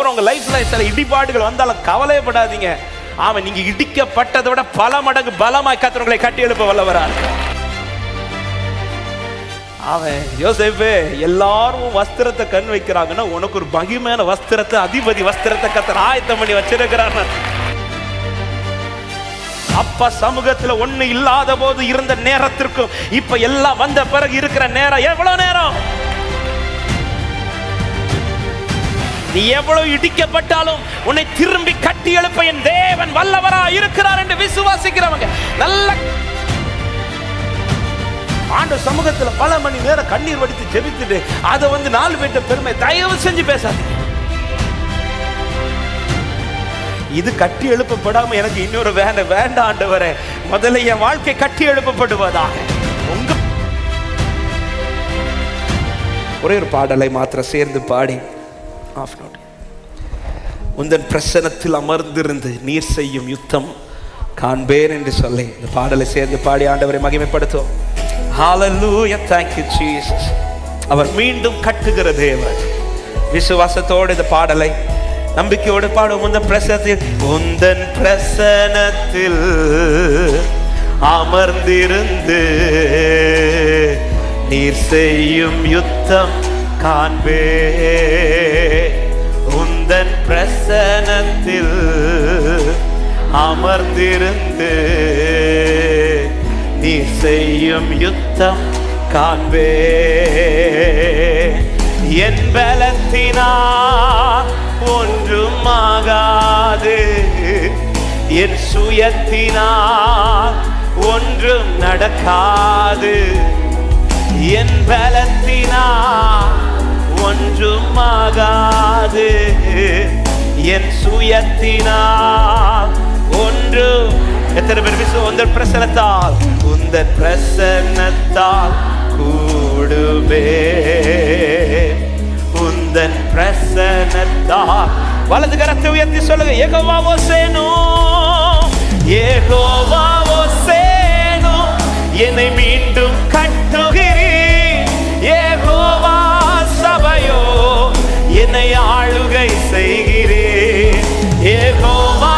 வரும். உங்க லைஃப்ல சில இடிபாடுகள் வந்தாலும் கவலைப்படாதீங்க. ஆமா, நீங்க இடிக்கப்பட்டதை விட பல மடங்கு பலமாய் கர்த்தர் உங்களை கட்டி எழுப்ப வல்லவரார். அவன் யோசேப்பு, எல்லாரும் வஸ்திரத்தை கண் வைக்கிறாங்கன்னா உனக்கு ஒரு மகிமையான வஸ்திரத்தை, அதிபதி வஸ்திரத்தை கர்த்தர் ஆயத்தம் பண்ணி வச்சிருக்கிறார். அப்பா சமூகத்துல ஒண்ணு இல்லாத போது இருந்த நேரத்திற்கும் இப்ப எல்லாம் வந்த பிறகு இருக்கிற நேரம் எவ்வளவு நேரம்? நீ எவ்வளவு இடிக்கப்பட்டாலும் உன்னை திரும்பி கட்டி எழுப்ப என் தேவன் வல்லவரா இருக்கிறார் என்று விசுவாசிக்கிறவங்க நல்ல ஆண்டு சமூகத்துல பல மணி நேரம் கண்ணீர் வடித்து ஜெபித்துட்டு அதை 4 பேர்ட்ட பெருமை தயவு செஞ்சு பேசாது. இது கட்டி எழுப்பப்படாம எனக்கு இன்னொரு வேண்டாம் ஆண்டவரே, முதல்ல என் வாழ்க்கை கட்டி எழுப்பப்படுவதாக. உங்க ஒரே ஒரு பாடலை மாத்திரம் சேர்ந்து பாடி உந்தன் பிரசன்னத்தில் அமர்ந்திருந்து நீர் செய்யும் யுத்தம் காண்பேன் என்று சொல்லி இந்த பாடலை சேர்ந்து பாடி ஆண்டவரை மகிமைப்படுத்தும். Hallelujah, thank you Jesus. அவர் மீண்டும் கட்டுகிற தேவன். விசுவாசத்தோடு இந்த பாடலை நம்பிக்கையோடு பாடும். உந்தன் பிரசன்னத்தில் அமர்ந்திருந்து நீர் செய்யும் யுத்தம் காண்பே. உந்தன் பிரசன்னத்தில் அமர்ந்திருந்து நீர் செய்யும் யுத்தம் காண்பே. என் பலத்தினால் ஒன்றும் ஆகாது, என் சுயத்தினால் ஒன்றும் நடக்காது. என் பலத்தினால் ஒன்றும் ஆகாது, என் சுயத்தினால் ஒன்றும். எத்தனை பேர் உந்தன் பிரசன்னத்தால், உந்தன் பிரசன்னத்தால் கூடுவே. உந்தன் பிரசன்னத்தால் வலது கரத்தை உயர்த்தி சொல்லுங்க. யெகோவா சேனோ, யெகோவா சேனோ, என்னை மீண்டும் கட்டுகிறீர். யெகோவா சபையோ, என்னை ஆளுகை செய்கிறீர். யெகோவா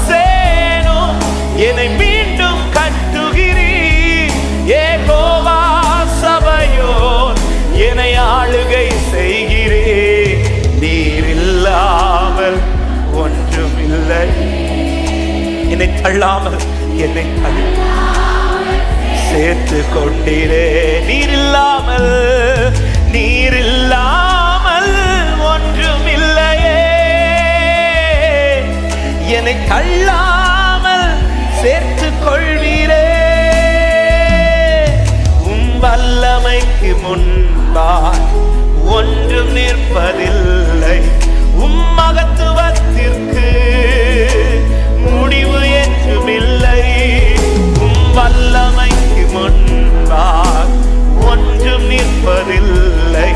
சேனோ, என்னை மீண்டும் கட்டுகிறீர். யெகோவா சபையோ, என்னை ஆளுகை செய்கிறீர். நீர் இல்லாமல் ஒன்றுமில்லை. என்னை தள்ளாமல் என்னை சேர்த்து கொண்டீரே. நீர் இல்லாமல் ஒன்றுமில்லையே. என்னை தள்ளாமல் சேர்த்து கொள்வீரே. வல்லமைக்கு முன்பாய் ஒன்றும் நிற்பதில்லை. மகத்துவத்திற்கு முடிவு என்றுமில்லை. வல்லமைக்கு முன்பாய் ஒன்றும் நிற்பதில்லை.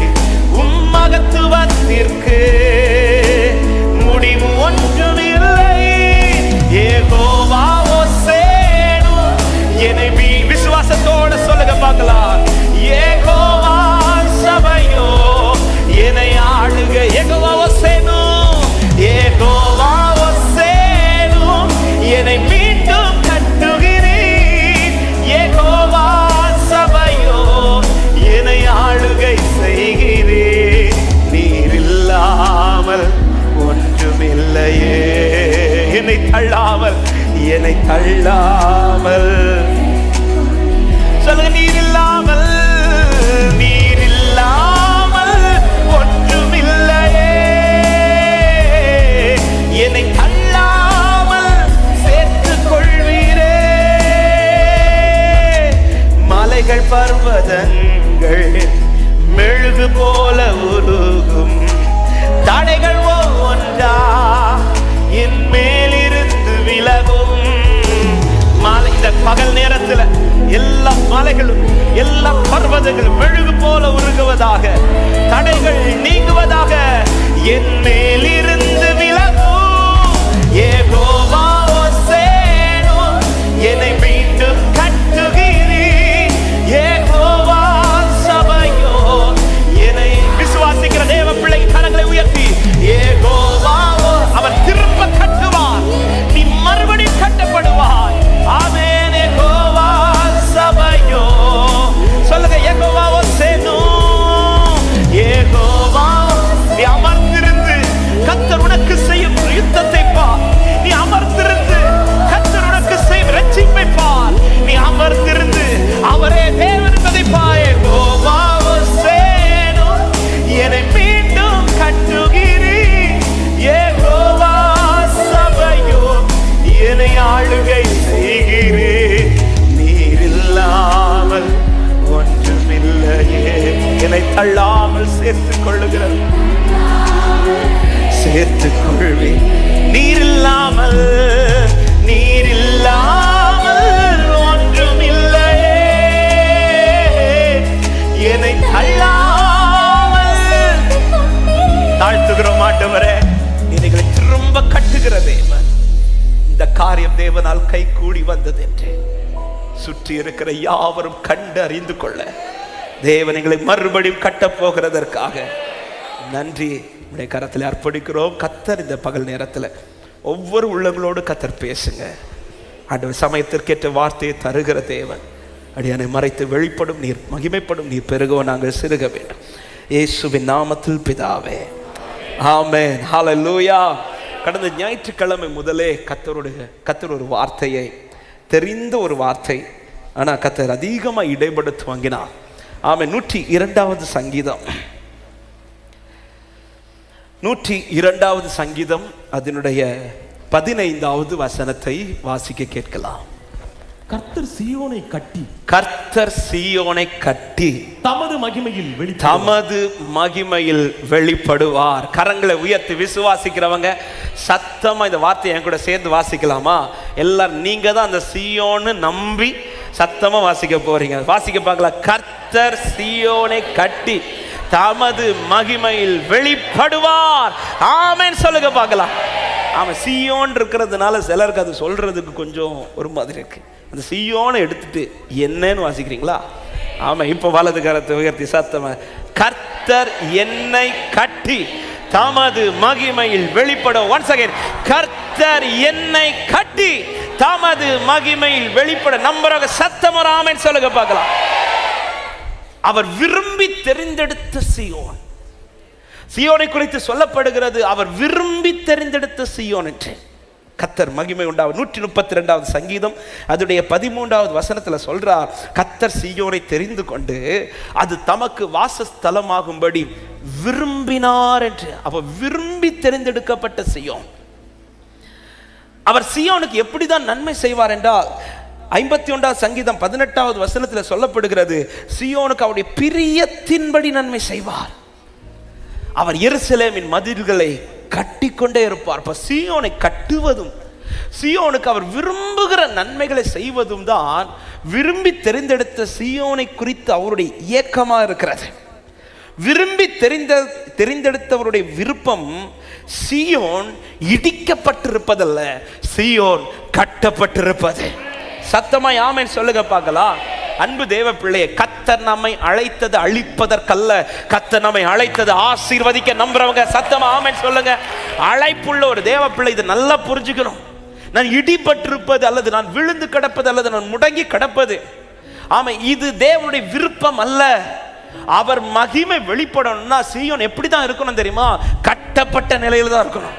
மகத்துவத்திற்கு முடிவு ஒன்றுமில்லை. யெகோவா சேனோ, என்னை விசுவாசத்தோடு சொல்லுங்க பார்க்கலாம். யெகோவா சபையோ, என்னை ஆளுக. யெகோவா சேனோ, யெகோவா சேனோ, என்னை மீண்டும் கட்டுகிறீர். யெகோவா சபையோ, என்னை ஆளுகை செய்கிறீர். நீர் இல்லாமல் ஒன்றுமில்லையே. என்னை தள்ளாமல் சொல்லுங்க. நீர் இல்லாமல் ஒன்றுமில்லையே. என்னை தள்ளாமல் சேர்த்துக் கொள்வீரே. மலைகள் பர்வதங்கள் மெழுகு போல உருகும். தடைகள் ஒவ்வொன்றா என் மேலிருந்து விலகும். இந்த பகல் நேரத்தில் எல்லா மலைகளும் எல்லா எடுத்துக் கொள்வேன். நீர் இல்லாமல் ஒன்றும் இல்லையே, என்னை தள்ளாமல் தாழ்த்துகிறோம் ஆண்டவரே. எங்களை திரும்ப கட்டுகிற தேவன். இந்த காரியம் தேவனால் கை கூடி வந்தது என்று சுற்றி இருக்கிற யாவரும் கண்டு அறிந்து கொள்ள தேவன் எங்களை மறுபடியும் கட்டப் போகிறதற்காக நன்றி. உடைய கரத்தில் அர்ப்பணிக்கிறோம். கர்த்தர் இந்த பகல் நேரத்தில் ஒவ்வொரு உள்ளங்களோடு கர்த்தர் பேசுங்க ஆண்டவர். சமயத்திற்கேற்ற வார்த்தையை தருகிற தேவன். அடியானை மறைத்து வெளிப்படும் நீர், மகிமைப்படும் நீர் பெருகவோ நாங்கள் சிறுக வேண்டும். இயேசுவின் நாமத்தில் பிதாவே, ஆமென். ஹல்லேலூயா. கடந்த ஞாயிற்றுக்கிழமை முதலே கர்த்தர் ஒரு வார்த்தையை, தெரிந்த ஒரு வார்த்தை, ஆனால் கர்த்தர் அதிகமாக இடைப்படுத்து வாங்கினார். ஆமென். 102வது சங்கீதம், 102வது சங்கீதம் அதனுடைய 15வது வசனத்தை வாசிக்க கேட்கலாம். கர்த்தர் சீயோனை கட்டி தமது மகிமையில் வெளிப்படுவார். கரங்களை உயர்த்தி விசுவாசிக்கிறவங்க சத்தமா இந்த வார்த்தையை என் கூட சேர்ந்து வாசிக்கலாமா? எல்லாரும் நீங்க தான் அந்த சீயோன்னு நம்பி சத்தமா வாசிக்க போறீங்க. வாசிக்க பார்க்கலாம். கர்த்தர் சீயோனை கட்டி தமது மகிமையில் வெளிப்படுவார். ஆமென் சொல்லுங்க பார்க்கலாம். ஆமாம், சீயோன் இருக்கிறதுனால சிலருக்கு அது சொல்றதுக்கு கொஞ்சம் ஒரு மாதிரி இருக்கு. அந்த சீயோனை எடுத்துட்டு என்னன்னு வாசிக்கிறீங்களா? ஆமாம், இப்போ வலது கரத்தை உயர்த்தி சத்தமா, கர்த்தர் என்னை கட்டி தமது மகிமையில் வெளிப்படும். ஒன்ஸ் அகைன், கர்த்தர் என்னை கட்டி தமது மகிமையில் வெளிப்பட. நம்புறாங்க சத்தமா ஆமென் சொல்லுங்க பார்க்கலாம். அவர் விரும்பி தெரிந்தெடுத்த சீயோன். சீயோனை குறித்து சொல்லப்படுகிறது, அவர் விரும்பி தெரிந்தெடுத்த சீயோன் என்று. கர்த்தர் மகிமை உண்டாவது. 132வது சங்கீதம் அதனுடைய 13வது வசனத்தில் சொல்றார், கர்த்தர் சீயோனை தெரிந்து கொண்டு அது தமக்கு வாசஸ்தலமாகும்படி விரும்பினார் என்று. அவர் விரும்பி தெரிந்தெடுக்கப்பட்ட சீயோன். அவர் சீயோனுக்கு எப்படிதான் நன்மை செய்வார் என்றால், 51வது சங்கீதம் 18வது வசனத்தில் சொல்லப்படுகிறது, சீயோனுக்கு அவருடைய பிரியத்தின்படி நன்மை செய்வார். அவர் எருசலேமின் மதில்களை கட்டிக்கொண்டே இருப்பார். அப்ப சீயோனை கட்டுவதும், சீயோனுக்கு அவர் விரும்புகிற நன்மைகளை செய்வதும் தான் விரும்பி தெரிந்தெடுத்த சீயோனை குறித்து அவருடைய இயக்கமா இருக்கிறது. விரும்பி தெரிந்தெடுத்தவருடைய விருப்பம் சீயோன் இடிக்கப்பட்டிருப்பதல்ல, சீயோன் கட்டப்பட்டிருப்பது. சத்தமாய் ஆமென் சொல்லுங்க பார்க்கலாம். அன்பு தேவ பிள்ளையே, கர்த்தர் நம்மை அழைத்தது அழிப்பதற்கல்ல, கர்த்தர் நம்மை அழைத்தது ஆசீர்வதிக்க. நம்புறவங்க சத்தமா ஆமென் சொல்லுங்க. அழைப்புள்ள ஒரு தேவ பிள்ளை இதை நல்லா புரிஞ்சுக்கணும். நான் இடிபட்டிருப்பது அல்லது நான் விழுந்து கிடப்பது அல்லது நான் முடங்கி கிடப்பது, ஆமா, இது தேவனுடைய விருப்பம் அல்ல. அவர் மகிமை வெளிப்படணும்னா சீயோன் எப்படிதான் இருக்கணும் தெரியுமா? கட்டப்பட்ட நிலையில தான் இருக்கணும்.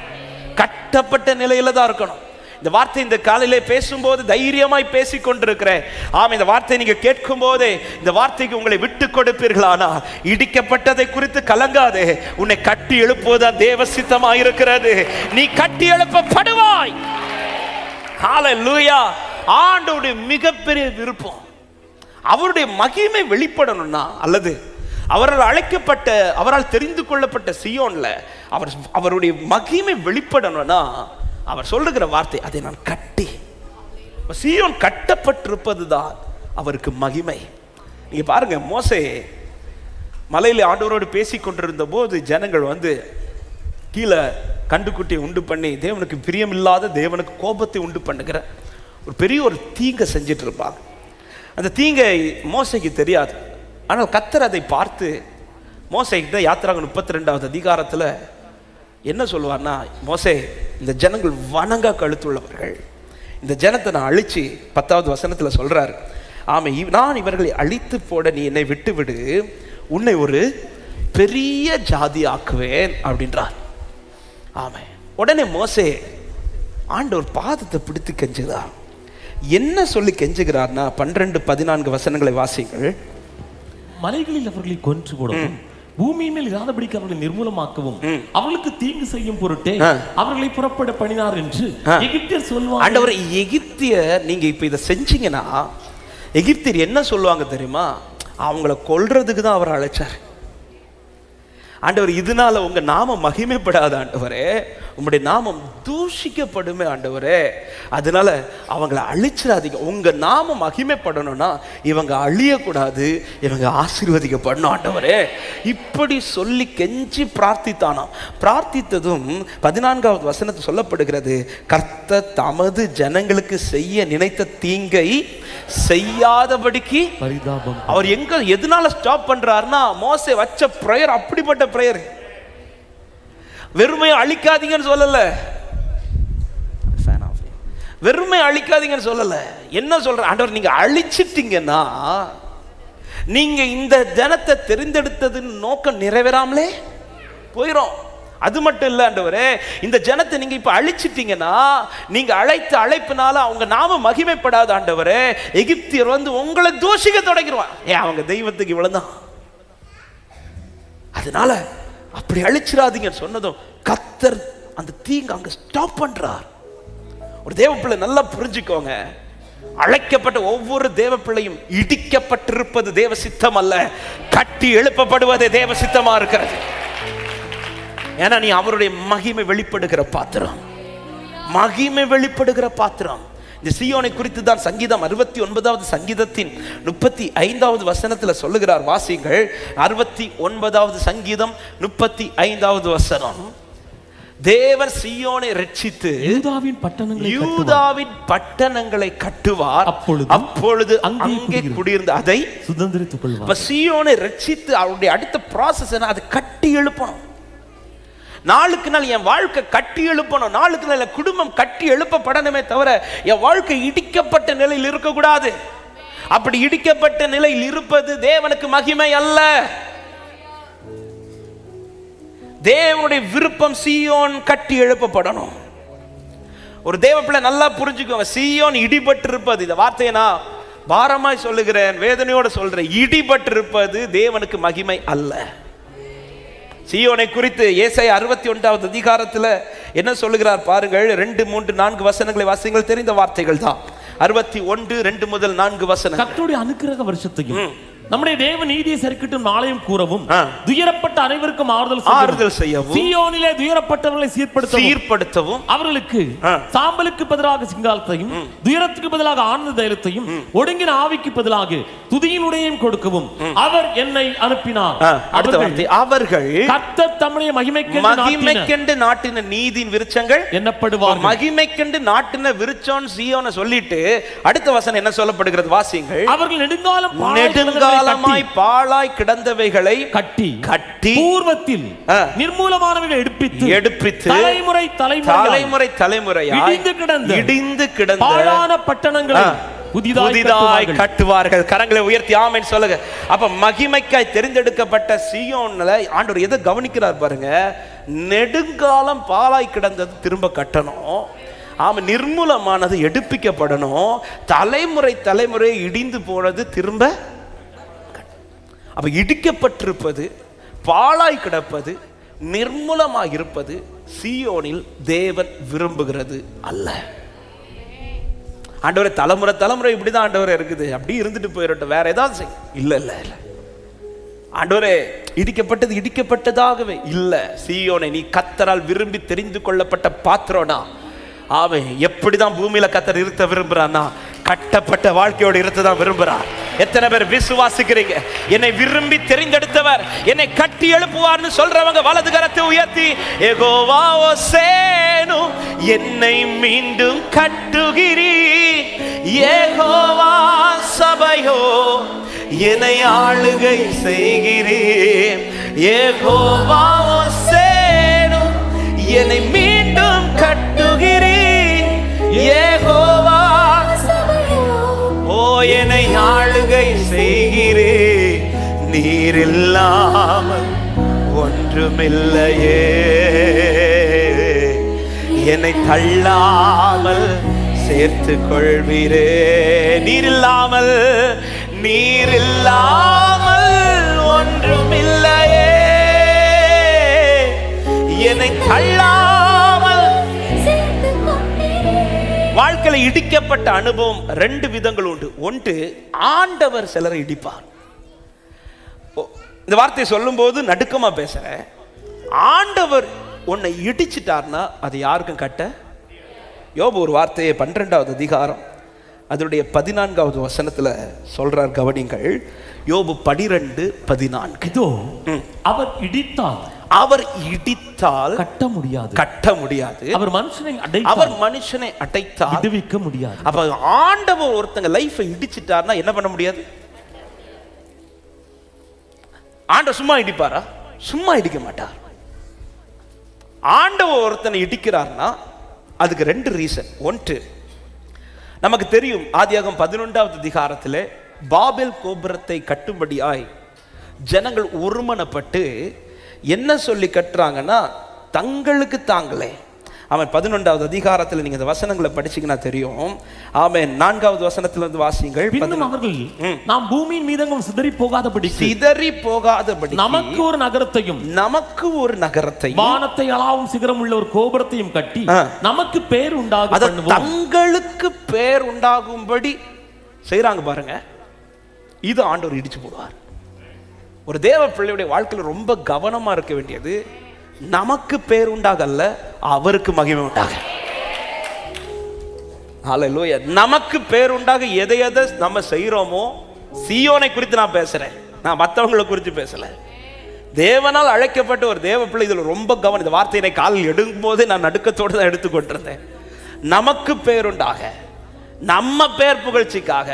கட்டப்பட்ட நிலையில தான் இருக்கணும். இந்த வார்த்தை இந்த காலையிலே பேசும்போது தைரியமாய் பேசிக் கொண்டிருக்கிறேன். ஆம், இந்த வார்த்தை நீங்க கேட்கும் போதே இந்த வார்த்தைக்கு உங்களை விட்டு கொடுப்பீர்களானா, இடிக்கப்பட்டதை குறித்து கலங்காதே. உன்னை கட்டி எழுப்புவதுதான் தேவ சித்தமாக இருக்கிறது. நீ கட்டி எழுப்பப்படுவாய். ஹல்லேலூயா. ஆண்டவருடைய மிகப்பெரிய விருப்பம் அவருடைய மகிமை வெளிப்படணும்னா, அல்லது அவரால் அழைக்கப்பட்ட, அவரால் தெரிந்து கொள்ளப்பட்ட சீயோன்ல அவருடைய மகிமை வெளிப்படணும்னா அவர் சொல்லுகிற வார்த்தை, அதை நான் கட்டி. சீயோன் கட்டப்பட்டிருப்பது தான் அவருக்கு மகிமை. நீங்க பாருங்க, மோசே மலையில ஆண்டவரோடு பேசி கொண்டிருந்த போது ஜனங்கள் வந்து கீழே கண்டுக்குட்டியை உண்டு பண்ணி தேவனுக்கு பிரியமில்லாத, தேவனுக்கு கோபத்தை உண்டு பண்ணுகிற ஒரு பெரிய ஒரு தீங்கை செஞ்சிட்டு இருப்பாங்க. அந்த தீங்கை மோசைக்கு தெரியாது. ஆனால் கர்த்தர் அதை பார்த்து மோசைக்கிட்ட யாத்திராகமம் 32வது அதிகாரத்தில் என்ன சொல்லுவார்னா, மோசே, இந்த ஜனங்கள் வணங்கா கழுத்துள்ளவர்கள், இந்த ஜனத்தை நான் அழிச்சு 10வது வசனத்தில் சொல்றாரு, ஆமா, நான் இவர்களை அழித்து போட நீ என்னை விட்டு விடு, உன்னை ஒரு பெரிய ஜாதி ஆக்குவேன் அப்படின்றார். ஆமா, உடனே மோசே ஆண்டவர் பாதத்தை பிடித்து கெஞ்சுகிறார். என்ன சொல்லி கெஞ்சுகிறார்னா, 12-14 வசனங்களை வாசிங்கள். மலைகளில் அவர்களை கொன்று போடவும், பூமியின் மேல் இராதபடிக்கு அவர்களை நிர்மூலமாக்கவும், அவர்களுக்கு தீங்கு செய்யும் பொருட்டே அவர்களை புறப்பட பண்ணினார் என்று எகிப்தியர் சொல்வாங்க. ஆண்டவர், எகிப்தியர் நீங்க இப்ப இதை செஞ்சீங்கன்னா எகிப்தியர் என்ன சொல்லுவாங்க தெரியுமா? அவங்களை கொல்றதுக்கு தான் அவர் அழைச்சார். ஆண்டவர், இதனால உங்க நாம மகிமைப்படாத ஆண்டவரே, உம்முடைய நாமம் தூஷிக்கப்படுமே ஆண்டவரே. அதனால அவங்கள அழிச்சிடாதீங்க. உங்க நாமம் மகிமைப்படணும்னா இவங்க அழியக்கூடாது, இவங்க ஆசீர்வதிக்கப்படணும் ஆண்டவரே. இப்படி சொல்லி கெஞ்சி பிரார்த்தித்தானாம். பிரார்த்தித்ததும் 14வது வசனத்தில் சொல்லப்படுகிறது, கர்த்தர் தமது ஜனங்களுக்கு செய்ய நினைத்த தீங்கை செய்யாதபடிக்கு பரிதாபம். அவர் எதனால ஸ்டாப் பண்றாருன்னா, மோசே வச்ச பிரேயர் அப்படிப்பட்ட பிரேயர். வெறுமையை அழிக்காதீங்கன்னு சொல்லல, வெறுமை அழிக்காதீங்கன்னு சொல்லல. என்ன சொல்ற ஆண்டவர், நீங்க அழிச்சிட்டீங்கன்னா நீங்க இந்த ஜனத்தை தெரிந்தெடுத்தது நோக்கம் நிறைவேறாமலே போயிடும். அது மட்டும் இல்ல ஆண்டவரே, இந்த ஜனத்தை நீங்க இப்ப அழிச்சிட்டீங்கன்னா நீங்க அழைத்த அழைப்பினால அவங்க நாம மகிமைப்படாத ஆண்டவரே. எகிப்தியர் வந்து உங்களை தூஷிக்க தொடங்கிடுவான். அவங்க தெய்வத்துக்கு இவ்வளவுதான், அதனால அப்படி அழிச்சிடாதீங்கன்னு சொன்னதும் கர்த்தர் அந்த தீங்கு அங்க ஸ்டாப் பண்றார். ஒரு தேவ பிள்ளை நல்லா புரிஞ்சுக்கோங்க, அழைக்கப்பட்ட ஒவ்வொரு தேவ பிள்ளையும் இடிக்கப்பட்டிருப்பது தேவ சித்தம் அல்ல, கட்டி எழுப்பப்படுவதே தேவ சித்தமா இருக்கிறது. ஏன்னா நீ அவருடைய மகிமை வெளிப்படுகிற பாத்திரம், மகிமை வெளிப்படுகிற பாத்திரம். இந்த சீயோனை குறித்து தான் சங்கீதம் 69வது சங்கீதத்தின் 35வது வசனத்தில் சொல்லுகிறார். வாசிங்கள் 69வது சங்கீதம் 35வது வசனம். தேவர் சீயோனை ரட்சித்து யூதாவின் பட்டணங்களை கட்டுவார், அப்பொழுது அங்கே குடியிருந்து அதை சுதந்திரித்துக் கொள்வார். சீயோனை ரட்சித்து அவருடைய அடுத்த ப்ராசஸ் என்ன? அதை கட்டி எழுப்பணும். நாளுக்கு நாள் என் வாழ்க்கை கட்டி எழுப்பணும், நாளுக்கு நாள் குடும்பம் கட்டி எழுப்பப்படணுமே தவிர என் வாழ்க்கை இடிக்கப்பட்ட நிலையில் இருக்கக்கூடாது. அப்படி இடிக்கப்பட்ட நிலையில் இருப்பது தேவனுக்கு மகிமை அல்ல. தேவனுடைய விருப்பம் சீயோன் கட்டி எழுப்பப்படணும். ஒரு தேவ பிள்ளை நல்லா புரிஞ்சுக்கோங்க, சீயோன் இடிபட்டிருப்பது, இந்த வார்த்தையை நான் பாரமாய் சொல்லுகிறேன், வேதனையோட சொல்றேன், இடிபட்டிருப்பது தேவனுக்கு மகிமை அல்ல. சீயோனை குறித்து ஏசாயா 61வது அதிகாரத்தில் என்ன சொல்லுகிறார் பாருங்கள். 2, 3, 4 வசனங்களை வாசிங்கள், தெரிந்த வார்த்தைகள் தான். 61, 2 முதல் 4 வசனம். கர்த்தருடைய அனுக்கிரக வருஷத்தையும் நம்முடைய தேவ நீதியை சரிக்கட்டும் நாளையும் கூறவும், துயரப்பட்ட அனைவருக்கும் ஆறுதல் செய்யவும், சீயோனிலே துயரப்பட்டவர்களை சீர்படுத்தவும், அவர்களுக்கு சாம்பலுக்கு பதிலாக சிங்காலத்தையும், துயரத்துக்கு பதிலாக ஆனந்த தைலத்தையும், ஒடுங்கின ஆவிக்கு பதிலாக துதியினுடையும் கொடுக்கவும் அவர் என்னை அனுப்பினார். அவர்கள் கர்த்தர் தம்முடைய மகிமைக்கென்று நாட்டின நீதியின் விருட்சங்கள் என்னப்படுவார். மகிமைக்கென்று நாட்டின விருட்சம் சீயோனை சொல்லிட்டு அடுத்த வசனம் என்ன சொல்லப்படுகிறது வாசியுங்கள். அவர்கள் நெடுங்காலமாய் பாழாய் கிடந்தவைகளை கட்டி பூர்வத்தில் நிர்மூலமானவைகளை எடுப்பித்து தலைமுறையாய் இடிந்து கிடந்த பாழான பட்டணங்களை புதிதாய் கட்டுவார்கள். கரங்களை உயர்த்தி ஆமென் சொல்லுங்க. அப்ப மகிமைக்காய் தெரிந்தெடுக்கப்பட்ட சீயோன்ல ஆண்டவர் எதை கவனிக்கிறார் பாருங்க. நெடுங்காலம் பாழாய் கிடந்தது திரும்ப கட்டணும், நிர்மூலமானது எடுப்பிக்கப்படணும், தலைமுறை இடிந்து போனது திரும்ப. அப்ப இடிக்கப்பட்டிருப்பது, பாழாய் கிடப்பது, நிர்மூலமாக இருப்பது சீயோனில் தேவன் விரும்புகிறது அல்ல. ஆண்டவரே தலைமுறை இப்படிதான் ஆண்டவரே இருக்குது, அப்படி இருந்துட்டு போயிடட்டும், வேற ஏதாவது இல்ல. ஆண்டவரே இடிக்கப்பட்டதாகவே இல்ல. சீயோனை நீ கர்த்தரால் விரும்பி தெரிந்து கொள்ளப்பட்ட பாத்திரம்னா, அவன் எப்படிதான் பூமியில கர்த்தர் இருக்க விரும்புறான்னா கட்டப்பட்ட வாழ்க்கையோடு இருந்துதான் விரும்புறார். எத்தனை பேர் விசுவாசிக்கிறீங்க? என்னை விரும்பி தெரிந்தெடுத்தவர் என்னை கட்டி எழுப்புவார்னு சொல்றவங்க வலது கரத்தை உயர்த்தி, யெகோவா ஓசேனு என்னை மீண்டும் கட்டுகிறீர், யெகோவா சபையோ என்னை ஆளுகை செய்கிறீர், யெகோவா ஓசேனு என்னை மீண்டும் கட்டுகிறீர், யெகோவா என்னை ஆளுகை செய்கிறே, நீர் இல்லாமல் ஒன்றுமில்லையே, என்னை தள்ளாமல் சேர்த்து கொள்வீரே, நீர் இல்லாமல் ஒன்றுமில்லையே, என்னை தள்ளாமல். வாழ்க்கையில இடிக்கப்பட்ட அனுபவம் 2 விதங்கள் உண்டு. ஒன்று, ஆண்டவர் சிலரை இடிப்பார். இந்த வார்த்தையை சொல்லும் போது நடுக்கமா பேசுறேன். ஆண்டவர் உன்னை இடிச்சிட்டார்னா அது யாருக்கும் கட்ட. யோபு ஒரு வார்த்தையை 12வது அதிகாரம் அதனுடைய 14வது வசனத்துல சொல்றார், கவனிங்கள். யோபு 12:14. இதோ அவர் இடித்தால் கட்ட முடியாது. அவர் மனுஷனை அடைத்தால் விடுவிக்க முடியாது. அப்ப ஆண்டவர் ஒருத்தங்க லைஃபை இடிச்சிட்டார்னா என்ன பண்ண முடியாது? ஆண்டவர் சும்மா இடிப்பாரா? சும்மா இடிக்க மாட்டார். ஆண்டவர் ஒருத்தனை இடிக்கிறார்னா அதுக்கு 2 ரீசன். ஒன்று, நமக்கு தெரியும், ஆதியாகமம் 11வது அதிகாரத்தில் பாபேல் கோபுரத்தை கட்டும்படியாய் ஜனங்கள் ஒருமனப்பட்டு என்ன சொல்லி கட்டுறாங்கன்னா, தங்களுக்கு தாங்களே. அவன் 11வது அதிகாரத்தில் நீங்க இந்த வசனங்களை படிச்சீங்கன்னா தெரியும். ஆமென். 4வது வசனத்துல இருந்து வாசிங்கள். அவர்கள் நாம் பூமியின் மீதெங்கும் சிதறி போகாதபடி நமக்கு ஒரு நகரத்தையும் வானத்தை அளாவும் சிகரம் உள்ள ஒரு கோபுரத்தையும் கட்டி நமக்கு பேர் உண்டாக பண்ணுவோம். தங்களுக்கு பேர் உண்டாகும்படி செய்றாங்க பாருங்க. இது ஆண்டவர் இடிச்சு போடுவார். ஒரு தேவ பிள்ளையுடைய வாழ்க்கையில் ரொம்ப கவனமா இருக்க வேண்டியது, நமக்கு பேர் உண்டாகல்ல, அவருக்கு மகிமை உண்டாக. ஹல்லேலூயா. நமக்கு பேர் உண்டாக எதை நம்ம செய்யறோமோ, சீயோனை குறித்து நான் பேசுறேன், நான் மற்றவங்களை குறித்து பேசல. தேவனால் அழைக்கப்பட்ட ஒரு தேவ பிள்ளை இதில் ரொம்ப கவனம். இந்த வார்த்தையை காலில் எடுக்கும் போது நான் நடுக்கத்தோடு தான் எடுத்துக்கொண்டிருந்தேன். நமக்கு பேருண்டாக, நம்ம பேர் புகழ்ச்சிக்காக,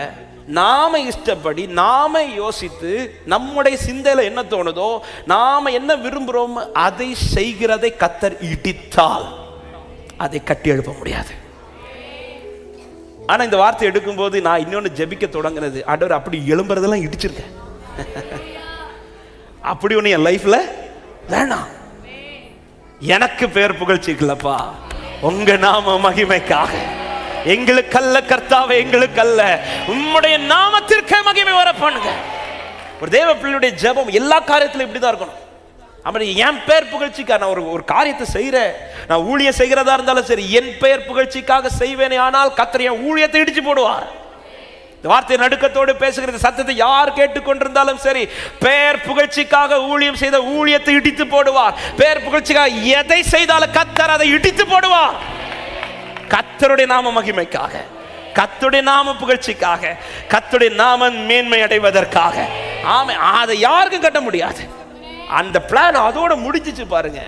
நாம இஷ்டப்படி நாம யோசித்து நம்முடைய சிந்தையில என்ன தோணுதோ, நாம என்ன விரும்புகிறோம் அதை செய்கிறதை கர்த்தர் இடித்தால் அதை கட்டி எழுப்ப முடியாது. ஆனா இந்த வார்த்தை எடுக்கும் போது நான் இன்னொன்னு ஜெபிக்க தொடங்கினது, ஆண்டவர் அப்படி எழும்புறதெல்லாம் இடிச்சிருக்கேன், அப்படி ஒண்ணு என் லைஃப்ல வேணாம். எனக்கு பேர் புகழ்ச்சிக்கலப்பா, உங்க நாம மகிமைக்காக. எங்களுக்கல்ல கர்த்தாவே, எங்களுக்கல்ல, உம்முடைய நாமத்திற்கு மகிமை வர பண்ணுங்க. ஒரு தேவ பிள்ளையுடைய ஜெபம் எல்லா காரியத்திலும் இப்படிதான் இருக்கணும். அப்படி என் பேர் புகழ்ச்சிக்காக நான் ஒரு காரியத்தை செய்யறேன், நான் ஊழியம் செய்கிறதா இருந்தாலும் சரி, என் பெயர் புகழ்ச்சிக்காக செய்வேனே, ஆனால் கர்த்தர் என் ஊழியத்தை இடிச்சு போடுவார். இந்த வார்த்தை நடுக்கத்தோடு பேசுகிறது, சத்தத்தை யார் கேட்டுக்கொண்டிருந்தாலும் சரி, பெயர் புகழ்ச்சிக்காக ஊழியம் செய்த ஊழியத்தை இடித்து போடுவார். பெயர் புகழ்ச்சிக்காக எதை செய்தாலும் கர்த்தர் அதை இடித்து போடுவார். கர்த்தருடைய நாம மகிமைக்காக, கர்த்தருடைய நாம புகழ்ச்சிக்காக, கர்த்தருடைய நாம மேன்மை அடைவதற்காக. ஆமே, அதை யாருக்கும் கட்ட முடியாது. அந்த பிளான் அதோட முடிஞ்சிச்சு பாருங்க.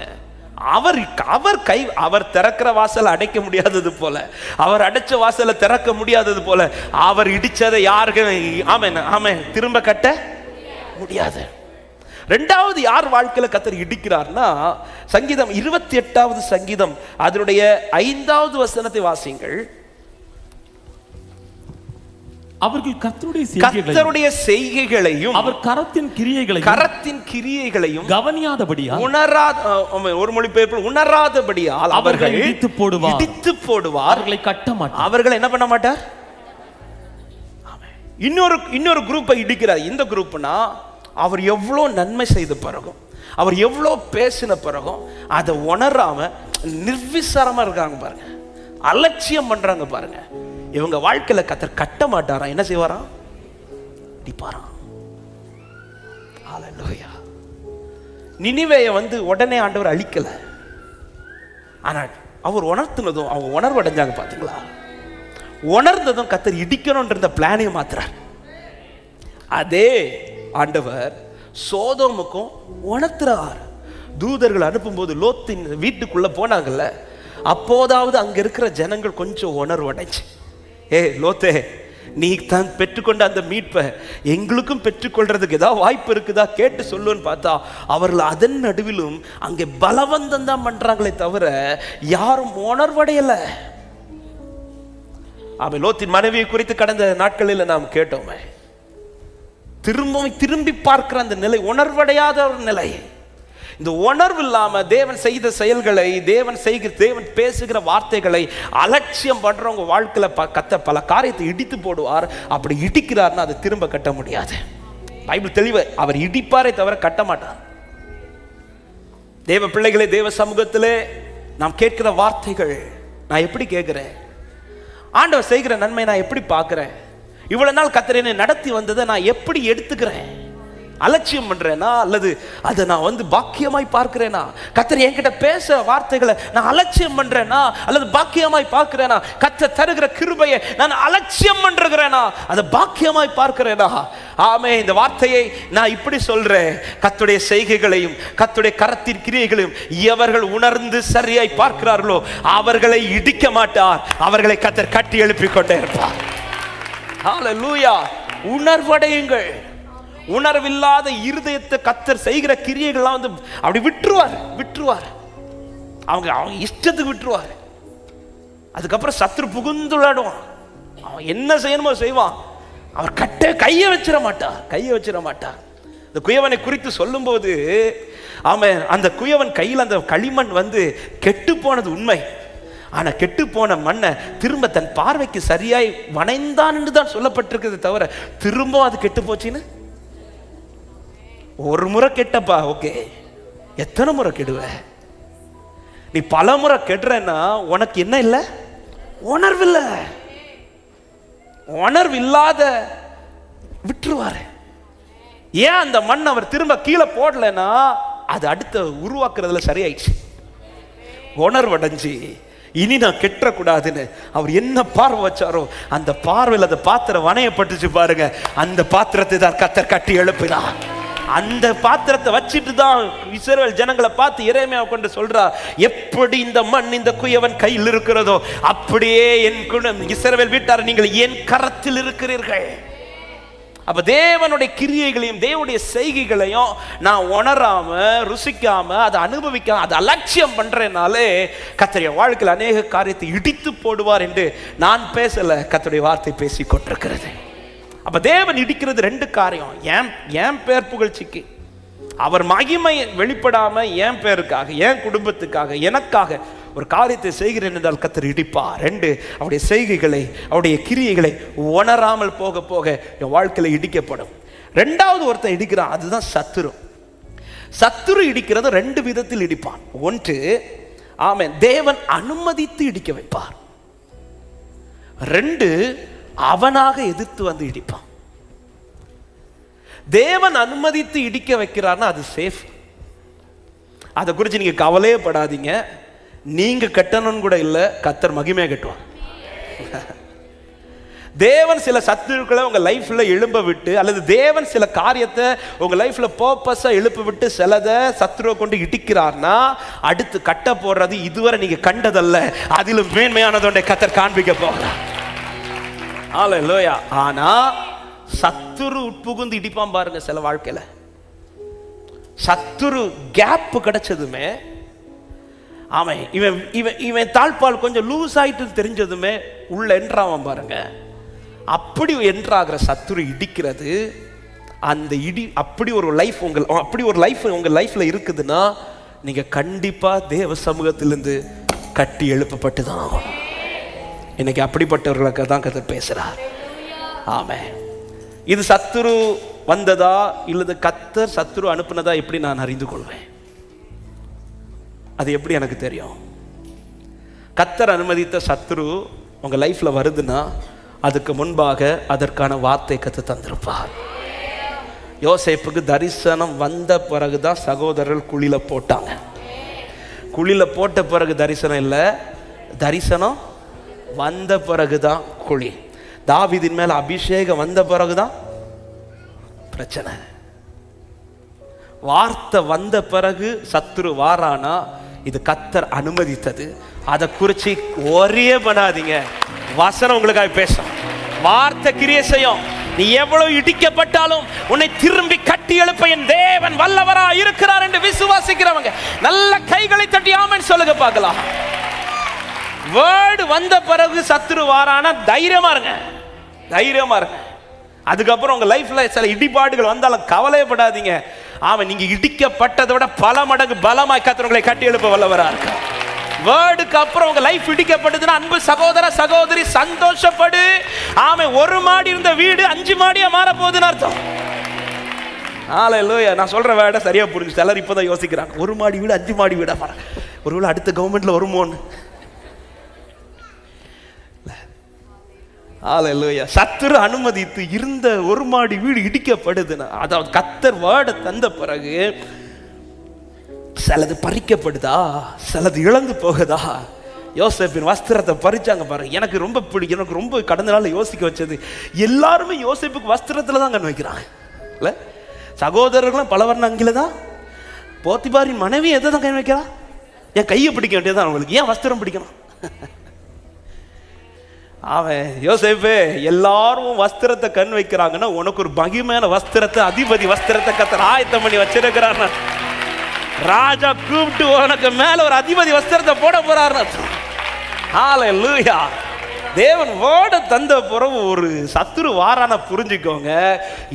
அவர் திறக்கிற வாசலை அடைக்க முடியாதது போல, அவர் அடைச்ச வாசலை திறக்க முடியாதது போல, அவர் இடிச்சதை யாருக்கும் ஆமே திரும்ப கட்ட முடியாது. ரெண்டாவது யார் வாழ்க்கையில கர்த்தர் இடிக்கிறார்னா, சங்கீதம் 28வது சங்கீதம் அதனுடைய 5வது வசனத்தை வாசிங்கள். அவர்கள் கர்த்தருடைய செய்கைகளையும் அவர் கரத்தின் கிரியைகளையும் கவனியாதபடியால், ஒரு மொழிபெயர்ப்பில் உணராதபடியால் அவர்கள் இடித்து போடுவார். அவர்களை கட்ட மாட்டார். அவர்கள் என்ன பண்ண மாட்டார். இன்னொரு குரூப்பை இடிக்கிறார். இந்த குரூப்னா, அவர் எவ்வளோ நன்மை செய்த பிறகும், அவர் எவ்வளோ பேசின பிறகும் அதை உணராம நிர்விசாரமா இருக்காங்க பாருங்க, அலட்சியம் பண்றாங்க பாருங்க. இவங்க வாழ்க்கையில கர்த்தர் கட்ட மாட்டாரா, என்ன செய்வாராம், இடிப்பாராம். ஹல்லேலூயா. நினிவேயை உடனே ஆண்டவர் அழிக்கல, ஆனால் அவர் உணர்த்தினதும் அவங்க உணர்வு அடைஞ்சாங்க பாத்தீங்களா. உணர்ந்ததும் கர்த்தர் இடிக்கணும்ன்ற பிளானையும் மாத்துறார். அதே ஆண்டவர் சோதோமுக்கும் உணர்த்துறார். தூதர்கள் அனுப்பும் போது லோத்தின் வீட்டுக்குள்ள போனாங்கல்ல, அப்போதாவது அங்க இருக்கிற ஜனங்கள் கொஞ்சம் உணர்வு அடைஞ்சு, லோத்தே, நீ தான் பெற்றுக்கொண்ட அந்த மீட்பை எங்களுக்கும் பெற்றுக்கொள்றதுக்கு ஏதாவது வாய்ப்பு இருக்குதா கேட்டு சொல்லுன்னு பார்த்தா, அவர்கள் அதன் நடுவிலும் அங்கே பலவந்தம் தான் பண்றாங்களே தவிர யாரும் உணர்வடையல. அவன் லோத்தின் மனைவியை குறித்து கடந்த நாட்களில் நாம் கேட்டோமே, திரும்பி பார்க்கிற அந்த நிலை, உணர்வடையாத ஒரு நிலை. இந்த உணர்வு இல்லாம தேவன் செய்த செயல்களை, தேவன் பேசுகிற வார்த்தைகளை அலட்சியம் பண்றவங்க வாழ்க்கையில கர்த்தர் பல காரியத்தை இடித்து போடுவார். அப்படி இடிக்கிறார்னா அதை திரும்ப கட்ட முடியாது. பைபிள் தெளிவு, அவர் இடிப்பாரே தவிர கட்ட மாட்டார். தேவ பிள்ளைகளே, தேவ சமூகத்திலே நாம் கேட்கிற வார்த்தைகள் நான் எப்படி கேட்கிறேன், ஆண்டவர் செய்கிற நன்மை நான் எப்படி பார்க்கிறேன், இவ்வளவு நாள் கர்த்தர் என்னை நடத்தி வந்ததை நான் எப்படி எடுத்துக்கிறேன், அலட்சியம் பண்றேனா அல்லது அதை நான் வந்து பாக்கியமாய் பார்க்கிறேனா? கர்த்தர் என்கிட்ட பேச வார்த்தைகளை நான் அலட்சியம் பண்றேனா அல்லது பாக்கியமாய் பார்க்கிறேனா? கர்த்தர் தருகிற கிருபையை நான் அலட்சியம் பண்றேனா அதை பாக்கியமாய் பார்க்கிறேனா? ஆமே, இந்த வார்த்தையை நான் இப்படி சொல்றேன், கர்த்தருடைய செய்கைகளையும் கர்த்தருடைய கரத்தின் கிரியைகளையும் எவர்கள் உணர்ந்து சரியாய் பார்க்கிறார்களோ அவர்களை இடிக்க மாட்டார், அவர்களை கர்த்தர் கட்டி எழுப்பிக் கொண்டே இருப்பார். ஹல்லேலூயா. உணர்வடையுங்கள். உணர்வில்லாத இருதயத்தை கர்த்தர் செய்கிற கிரியைகள்லாம் வந்து அப்படி விட்டுருவார். அவங்க இஷ்டத்துக்கு விட்டுருவார். அதுக்கப்புறம் சத்துரு புகுந்து விளையாடுவான். அவன் என்ன செய்யணுமோ செய்வான். அவர் கையை வச்சிட மாட்டார். இந்த குயவனை குறித்து சொல்லும் போது அவன் அந்த குயவன் கையில் அந்த களிமண் வந்து கெட்டு போனது உண்மை. ஆனா கெட்டு போன மண்ணை திரும்ப தன் பார்வைக்கு சரியாய் வணைந்தான் என்று தான் சொல்லப்பட்டிருக்கிறது தவிர திரும்ப அது கெட்டு போச்சுன்னு ஒரு முறை கெட்டப்பா, ஓகே, எத்தனை முறை கெடுவ? நீ பல முறை கெடுறன்னா உனக்கு என்ன இல்லை? உணர்வு இல்லாத விட்டுருவாரு. ஏன் அந்த மண் அவர் திரும்ப கீழே போடலன்னா அது அடுத்த உருவாக்குறதுல சரியாயிடுச்சு. உணர்வடைஞ்சு இனி நான் கெட்டக்கூடாதுன்னு அவர் என்ன பார்வை வச்சாரோ அந்த பார்வையில் அந்த பாத்திரம் வணையப்பட்டுச்சு பாருங்க. அந்த பாத்திரத்தை தான் கர்த்தர் கட்டி எழுப்பினார். அந்த பாத்திரத்தை வச்சிட்டு தான் இஸ்ரவேல் ஜனங்களை பார்த்து எரேமியாவை கொண்டு சொல்றா, எப்படி இந்த மண் இந்த குயவன் கையில் இருக்கிறதோ அப்படியே என் இஸ்ரவேல் வீட்டார் நீங்கள் என் கரத்தில் இருக்கிறீர்கள். அப்ப தேவனுடைய கிரியைகளையும் தேவனுடைய செய்கைகளையும் நான் உணராம ருசிக்காம அதை அனுபவிக்காம அதை அலட்சியம் பண்றேனாலே கர்த்தருடைய வாழ்க்கையில் அநேக காரியத்தை இடித்து போடுவார் என்று நான் பேசல, கர்த்தருடைய வார்த்தை பேசி கொண்டிருக்கிறது. அப்ப தேவன் இடிக்கிறது ரெண்டு காரியம். ஏன் பேர் புகழ்ச்சிக்கு, அவர் மகிமை வெளிப்படாம என் பேருக்காக, என் குடும்பத்துக்காக, எனக்காக ஒரு காரியத்தை செய்கிறேன் என்றால் கர்த்தர் இடிப்பார். ரெண்டு, அவருடைய செய்கைகளை அவருடைய கிரியைகளை உணராமல் போக போக என் வாழ்க்கையில இடிக்கப்படும். ரெண்டாவது ஒருத்தன் இடிக்கிறான், அதுதான் சத்துரு இடிக்கிறது ரெண்டு விதத்தில் இடிப்பான். ஒன்று, ஆமென், தேவன் அனுமதித்து இடிக்க வைப்பார். ரெண்டு, அவனாக எதிர்த்து வந்து இடிப்பான். தேவன் அனுமதித்து இடிக்க வைக்கிறார்னா அது சேஃப். அதை குறித்து நீங்க கவலையே படாதீங்க. நீங்க கட்டணும்னு கூட இல்லை, கர்த்தர் மகிமையை கட்டுவார். தேவன் சில சத்துருக்களை உங்க லைஃப்ல எழும்ப விட்டு அல்லது தேவன் சில காரியத்தை உங்க லைஃப்ல பர்பஸா எழுப்ப விட்டு சிலதை சத்துருவை கொண்டு இடிக்கிறார்னா அடுத்து கட்ட போடுறது இதுவரை நீங்க கண்டதல்ல, அதிலும் மேன்மையானதோட கர்த்தர் காண்பிக்க போகிறார். ஹல்லேலூயா. ஆனா சத்துரு உட்புகுந்து இடிப்பான் பாருங்க. சில வாழ்க்கையில சத்துரு கேப் கிடைச்சதுமே அவன் இவன் தாழ்பால் கொஞ்சம் லூஸ் ஆயிட்டு தெரிஞ்சதுமே உள்ள என்றாவான் பாருங்க. அப்படி என்றாகிற சத்துரு இடிக்கிறது, அந்த இடி அப்படி ஒரு லைஃப் உங்க லைஃப்ல இருக்குதுன்னா நீங்க கண்டிப்பா தேவ சமூகத்திலிருந்து கட்டி எழுப்பப்பட்டு தான் ஆகும். இன்னைக்கு அப்படிப்பட்டவர்களுக்கு தான் கர்த்தர் பேசுறார். ஆமென். இது சத்துரு வந்ததா இல்லது கர்த்தர் சத்துரு அனுப்புனதா எப்படி நான் அறிந்து கொள்வேன்? அது எப்படி எனக்கு தெரியும்? கர்த்தர் அனுமதித்த சத்துரு உங்க லைஃப்ல வருதுன்னா அதுக்கு முன்பாக அதற்கான வார்த்தை கர்த்தர் தந்திருப்பார். யோசேப்புக்கு தரிசனம் வந்த பிறகுதான் சகோதரர்கள் குழியில போட்டாங்க. குழியில போட்ட பிறகு தரிசனம் இல்லை, தரிசனம் வந்த பிறகுதான் குழி. தாவீதின் மேல அபிஷேகம் வந்த பிறகுதான் பிரச்சனை. வார்த்தை வந்த பிறகு சத்துரு வாரானா இது கர்த்தர் அனுமதித்தது. அதை குறிச்சு ஒரே பண்ணாதீங்க. வசனம் உங்களுக்காக பேசும், வார்த்தை கிரியை செய்யும். நீ எவ்வளவு இடிக்கப்பட்டாலும் உன்னை திரும்பி கட்டி எழுப்ப என் தேவன் வல்லவரா இருக்கிறார் என்று விசுவாசிக்கிறவங்க நல்ல கைகளை தட்டி ஆமென் சொல்லுங்க பார்க்கலாம். வேர்டு வந்த பிறகு சத்துரு வாரானா தைரியமா இருங்க. அதுக்கப்புறம் உங்க லைஃப்ல சில இடிபாடுகள் வந்தாலும் கவலைப்படாதீங்க. அவன் நீங்க இடிக்கப்பட்டதை விட பல மடங்கு பலமாய் கர்த்தர் உங்களை கட்டி எழுப்ப வல்லவரா இருக்கார். வேர்டுக்கு அப்புறம் உங்க லைஃப் இடிக்கப்படுதுன்னா அன்பு சகோதர சகோதரி சந்தோஷப்படு. ஆமென். ஒரு மாடி இருந்த வீடு 5 மாடியா மாற போகுதுன்னு அர்த்தம். ஹல்லேலூயா. நான் சொல்ற வேர்டை சரியா புரிஞ்சு சிலர் இப்பதான் யோசிக்கிறாங்க, ஒரு மாடி வீடு 5 மாடி வீடா மாற, ஒருவேளை அடுத்த கவர்மெண்ட்ல வருமோன்னு. ஹல்லேலூயா. சத்துரு அனுமதித்து இருந்த ஒரு மாடி வீடு இடிக்கப்படுதுன்னா, அதாவது கர்த்தர் வேர்டை தந்த பிறகு சிலது பறிக்கப்படுதா, சிலது இழந்து போகுதா. யோசேப்பின் வஸ்திரத்தை பறிச்சாங்க பாருங்க. எனக்கு ரொம்ப பிடிக்கும், எனக்கு ரொம்ப கடந்த நாள் யோசிக்க வச்சது, எல்லாருமே யோசேப்புக்கு வஸ்திரத்துல தான் கண் வைக்கிறாங்க இல்ல. சகோதரர்களும் பல வர்ண அங்கில தான். போத்திபாரின் மனைவி எதை தான் கண் வைக்கிறா? என் கையை பிடிக்க வேண்டியதான் அவங்களுக்கு, ஏன் வஸ்திரம் பிடிக்கணும்? அவன் யோசேப்பே, எல்லாரும் வஸ்திரத்தை கண் வைக்கிறாங்கன்னா உனக்கு ஒரு மகிமையான வஸ்திரத்தை, அதிபதி வஸ்திரத்தை கர்த்தர் ஆயத்தம் பண்ணி வச்சிருக்கிறார். ராஜா கூப்பிட்டு உனக்கு மேல ஒரு அதிபதி வஸ்திரத்தை போட போறாரு. ஹல்லேலூயா. தேவன் வேர்டை தந்த பிறகு ஒரு சத்துரு வாரான புரிஞ்சுக்கோங்க,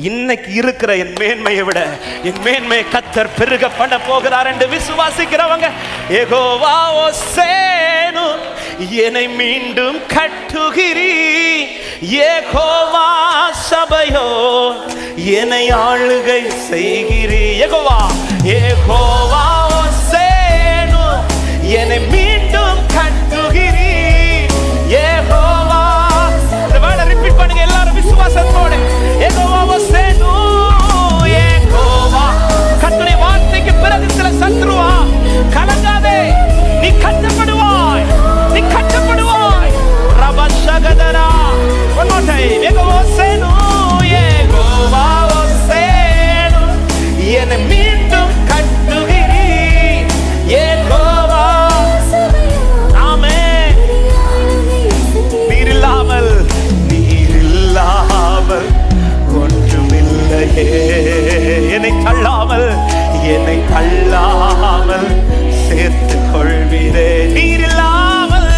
இன்னைக்கு இருக்கிற என் மேன்மையை விட என் மேன்மையை கர்த்தர் பெருக பண்ண போகிறார் என்று விசுவாசிக்கிறவங்க, யெகோவா ஓசேனு என்னை மீண்டும் கட்டுகிறீ, யெகோவா சபையோ என்னை ஆளுகை செய்கிறீ, யெகோவா யெகோவா ஓசேனு என்னை மீண்டும் கட்டுகிறீ, யெகோவா. இந்த வேர்டை ரிப்பீட் பண்ணுங்க எல்லாரும் விசுவாசத்தோட. யெகோவா ஓசேனு, யெகோவா. கர்த்தருடைய வார்த்தைக்கு பிறகு சில சத்துருவா, கலங்காதே, நீ கட்டப்படுவாய், நீ கட்டப்படுவாய். ரபஷகதரா. one more time. Jehovah ஓசேனு, Jehovah ஓசேனு என்னை மீண்டும் கட்டுகிறீ, யெகோவா. ஆமென். நீரில்லாமல் ஒன்றுமில்லையே, என்னை தள்ளாமல் சேர்த்துக் கொள்வீரே. நீரில்லாமல்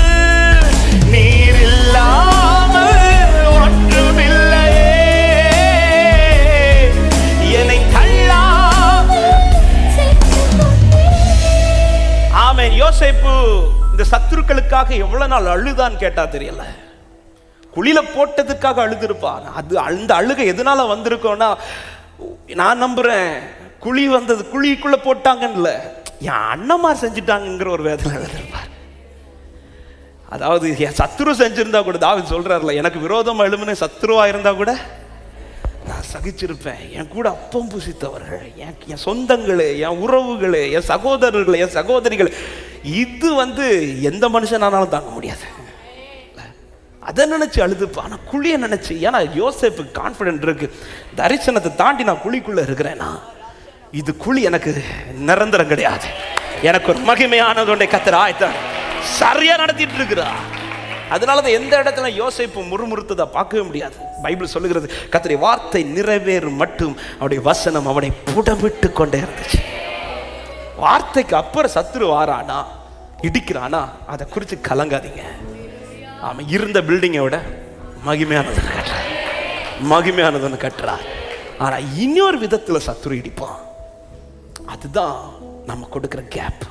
ஒன்றுமில்லையே, என்னை தள்ளாமல். ஆமென். யோசேப்பு இந்த சத்துருக்களுக்காக எவ்வளவு நாள் அழுதான்னு கேட்டா தெரியல. குழியில போட்டதுக்காக அழுதுருப்பான். அது அந்த அழுகை எதனால வந்திருக்கோன்னா, நான் நம்புறேன் குழி வந்தது குழிக்குள்ள போட்டாங்கன்னு, என் அண்ணமார் செஞ்சுட்டாங்கிற ஒரு வேதனை எழுதிருப்பார். அதாவது என் சத்துரு செஞ்சிருந்தா கூட, தாவீது சொல்றாருல, எனக்கு விரோதமா எழுமுன சத்துருவா இருந்தா கூட நான் சகிச்சிருப்பேன். என் கூட அப்பம் புசித்தவர்கள், என் சொந்தங்களே, என் உறவுகளே, என் சகோதரர்களே, என் சகோதரிகள், இது எந்த மனுஷனானாலும் தாங்க முடியாது. அதை நினைச்சு அழுதுப்பா. ஆனா குழியை நினைச்சு, ஏன்னா யோசேப்புக்கு கான்ஃபிடென்ட் இருக்கு, தரிசனத்தை தாண்டி நான் குழிக்குள்ள இருக்கிறேன்னா இது குழி எனக்கு நிரந்தரம் கிடையாது, எனக்கு ஒரு மகிமையானது ஒன்றை கர்த்தர் ஆயத்தம் சரியா நடத்திட்டு இருக்கிறா. அதனாலதான் எந்த இடத்துல யோசேப்பு முறுமுறுத்ததா பார்க்கவே முடியாது. பைபிள் சொல்லுகிறது, கர்த்தருடைய வார்த்தை நிறைவேறும் மட்டும் அவருடைய வசனம் அவனை புடமிட்டு கொண்டே இருந்துச்சு. வார்த்தைக்கு அப்புறம் சத்துரு வாரானா, இடிக்கிறானா, அதை குறித்து கலங்காதீங்க. அவன் இருந்த பில்டிங்கை விட மகிமையானதுன்னு கட்டுறார். ஆனா இன்னொரு விதத்துல சத்துரு இடிப்பான். அதுதான் நம்ம கொடுக்கிற கேப்.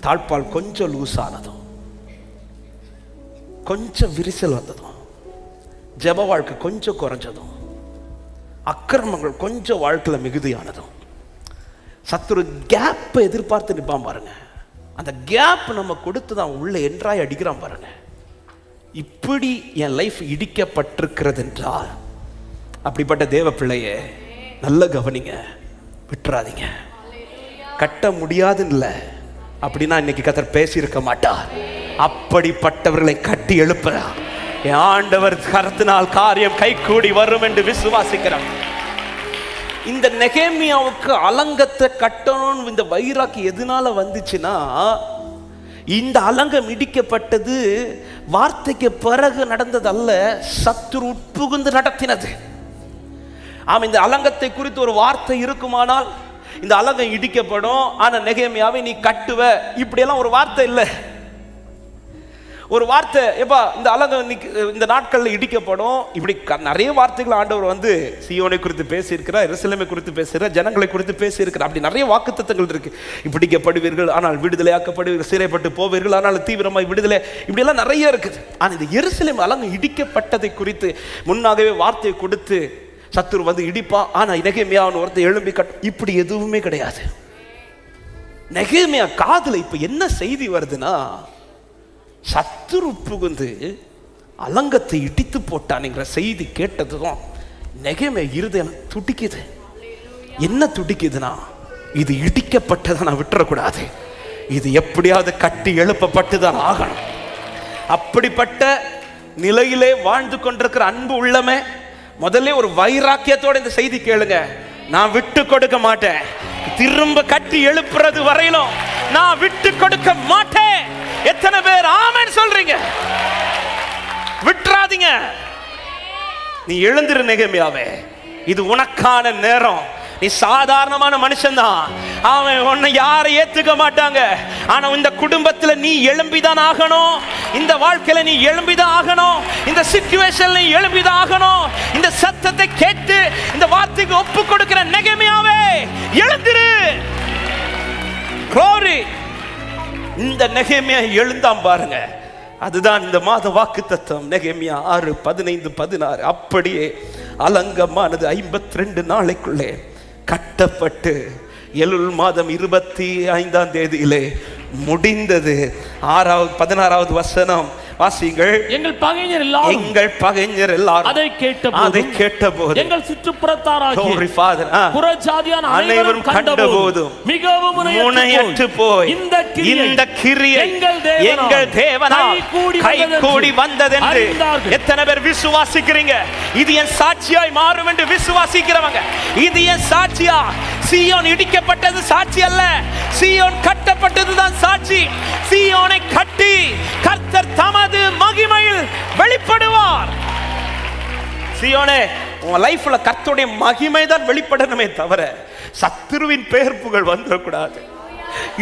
தாழ்பால் கொஞ்சம் லூஸ் ஆனதும், கொஞ்சம் விரிசல் வந்ததும், ஜெப வாழ்க்கை கொஞ்சம் குறைஞ்சதும், அக்கிரமங்கள் கொஞ்சம் வாழ்க்கையில மிகுதியானதும், சத்துரு கேப்பை எதிர்பார்த்து நிற்பான் பாருங்க. அந்த கேப் நம்ம கொடுத்து தான் உள்ள என்றாய் அடிக்கிறான் பாருங்க. இப்படி என் லைஃப் இடிக்கப்பட்டிருக்கிறது என்றால், அப்படிப்பட்ட தேவ பிள்ளையே நல்ல கவனிங்க, விட்டுறாதீங்க. கட்ட முடியாதுன்னு இல்லை அப்படின்னா இன்னைக்கு கர்த்தர் பேசியிருக்க மாட்டார். அப்படிப்பட்டவர்களை கட்டி எழுப்புறார். என் ஆண்டவர் கரத்தினால் காரியம் கைகூடி வரும் என்று விசுவாசிக்கிறார். இந்த நெகேமியாவுக்கு அலங்கத்தை கட்டணும் இந்த வைராக்கி எதனால வந்துச்சுன்னா, இந்த அலங்கம் இடிக்கப்பட்டது வார்த்தைக்கு பிறகு நடந்தது அல்ல, சத்துரு உட்புகுந்து நடத்தினது. ஆமா, இந்த அலங்கத்தை குறித்து ஒரு வார்த்தை இருக்குமானால் இந்த அலங்கம் இடிக்கப்படும், ஆனா நெகேமியாவை நீ கட்டுவ, இப்படியெல்லாம் ஒரு வார்த்தை இல்லை. ஒரு வார்த்தை, எப்பா இந்த அலங்கம் இந்த நாட்கள்ல இடிக்கப்படும், இப்படி நிறைய வார்த்தைகள் ஆண்டவர் சீயோனை குறித்து பேசியிருக்கிறார், எருசலேமை குறித்து பேசுகிறார், ஜனங்களை குறித்து பேசியிருக்கிறார். அப்படி நிறைய வாக்குத்தத்தங்கள் இருக்கு. பிடிக்கப்படுவீர்கள் ஆனால் விடுதலையாக்கப்படுவீர்கள், சிறைப்பட்டு போவீர்கள் ஆனால் தீவிரமாய் விடுதலை, இப்படியெல்லாம் நிறைய இருக்குது. ஆனால் இந்த எருசலேம் அலங்கம் இடிக்கப்பட்டதை குறித்து முன்னாகவே வார்த்தையை கொடுத்து சத்துரு இடிப்பான். ஆனா நெகேமியாவின் ஒருத்தர் எழும்பி இப்படி எதுவுமே கிடையாது. நெகேமியா காதுல இப்ப என்ன செய்தி வருதுன்னா, சத்துரு புகுந்து அலங்கத்தை இடித்து போட்டான்ங்கிற செய்தி கேட்டதும் நெகேமியா இருதயம் துடிக்குது. என்ன துடிக்குதுன்னா, இது இடிக்கப்பட்டதை நான் விட்டுறக்கூடாது, இது எப்படியாவது கட்டி எழுப்பப்பட்டுதான் ஆகணும். அப்படிப்பட்ட நிலையிலே வாழ்ந்து கொண்டிருக்கிற அன்பு உள்ளமே, முதல்ல ஒரு வைராக்கியத்தோட இந்த செய்தி கேளுங்க. நான் விட்டு கொடுக்க மாட்டேன், திரும்ப கட்டி எழுப்புறது வரையிலும் நான் விட்டு கொடுக்க மாட்டேன். எத்தனை பேர் ஆமென் சொல்றீங்க? விட்டுறாதீங்க. நீ எழுந்திரு நெகேமியாவே, இது உனக்கான நேரம். நீ சாதாரணமான மனுஷன் தான், அவன் உன்னை யாரை ஏத்துக்க மாட்டாங்க. ஆனா இந்த குடும்பத்துல நீ எழும்பிதான் ஆகணும், இந்த வாழ்க்கையில நீ எழும்பிதான் ஆகணும், இந்த சிச்சுவேஷன்ல நீ எழும்பிதான் ஆகணும். இந்த சத்தத்தை கேட்டு இந்த வார்த்தைக்கு ஒப்பு கொடுக்கிற நெகேமியாவே, எழுந்திரு. glory. இந்த நெகேமியா எழுந்தாம் பாருங்க, அதுதான் இந்த மாத வாக்கு தத்துவம். நெகேமியா 6:15-16. அப்படியே அலங்கமானது 52 நாளைக்குள்ளே கட்டப்பட்டு எலுல் மாதம் 25ஆம் தேதியிலே முடிந்தது. 16வது வசனம் வாசிங்கள். எங்கள் பகைஞர் எல்லாரும் அதை கேட்டபோது எங்கள் சுற்றுப்புறத்தாராகிய புறஜாதியான அனைவரும் கண்டபோது மிகவும் முனையற்று போய் இந்த கிரியை எங்கள் தேவனால் கைகூடி வந்ததென்று எத்தனை பேர் விசுவாசிக்கிறீங்க? இது என் சாட்சியாய் மாறும் என்று விசுவாசிக்கிறவங்க, இது என் சாட்சியா? சீயோன் இடிக்கப்பட்டது சாட்சி அல்ல, சீயோன் கட்டப்பட்டதுதான் சாட்சி. சீயோனை கட்டி கர்த்தர் தமது மகிமையில் வெளிப்படுவார். சீயோனே, உன் லைஃப்ல கர்த்தருடைய மகிமை தான் வெளிப்படணுமே தவிர சத்துருவின் பெயர் புகழ் வந்துடக்கூடாது.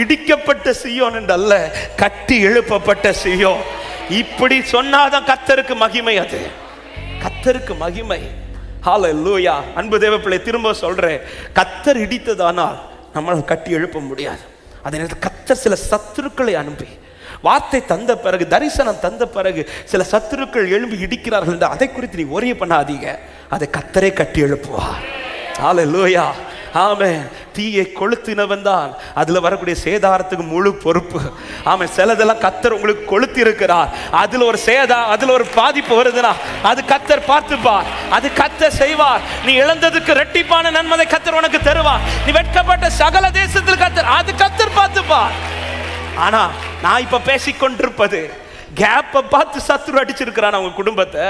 இடிக்கப்பட்ட சீயோன் என்று அல்ல, கட்டி எழுப்பப்பட்ட சீயோன். இப்படி சொன்னாதான் கர்த்தருக்கு மகிமை. அது கர்த்தருக்கு மகிமை. ஹல்லேலூயா. அன்பு தேவ பிள்ளை, திரும்ப சொல்றேன், கர்த்தர் இடித்ததானால் நம்மளால் கட்டி எழுப்ப முடியாது. அதே நேரத்தில் கர்த்தர் சில சத்துருக்களை அனுப்பி வார்த்தை தந்த பிறகு, தரிசனம் தந்த பிறகு சில சத்துருக்கள் எழும்பி இடிக்கிறார்கள் என்று அதை குறித்து நீ ஒரே பண்ணாதீங்க, அதை கர்த்தரே கட்டி எழுப்புவார். ஹல்லேலூயா. ஆமென். தீயை கொளுத்தினவன் தான் அதுல வரக்கூடிய சேதாரத்துக்கு முழு பொறுப்பு. ஆமென். சிலதெல்லாம் கர்த்தர் உங்களுக்கு கொளுத்தி இருக்கிறார், அதுல ஒரு பாதிப்பு வருதுன்னா அது கர்த்தர் பார்த்துப்பார், அது கர்த்தர் செய்வார். நீ இழந்ததுக்கு இரட்டிப்பான நன்மதை கர்த்தர் உனக்கு தருவார். நீ வெட்கப்பட்ட சகல தேசத்தில் கர்த்தர், அது கர்த்தர் பார்த்துப்பார். ஆனா நான் இப்ப பேசிக்கொண்டிருப்பது, கேப்பை பார்த்து சத்துரு அடிச்சிருக்கிறானா உங்க குடும்பத்தை?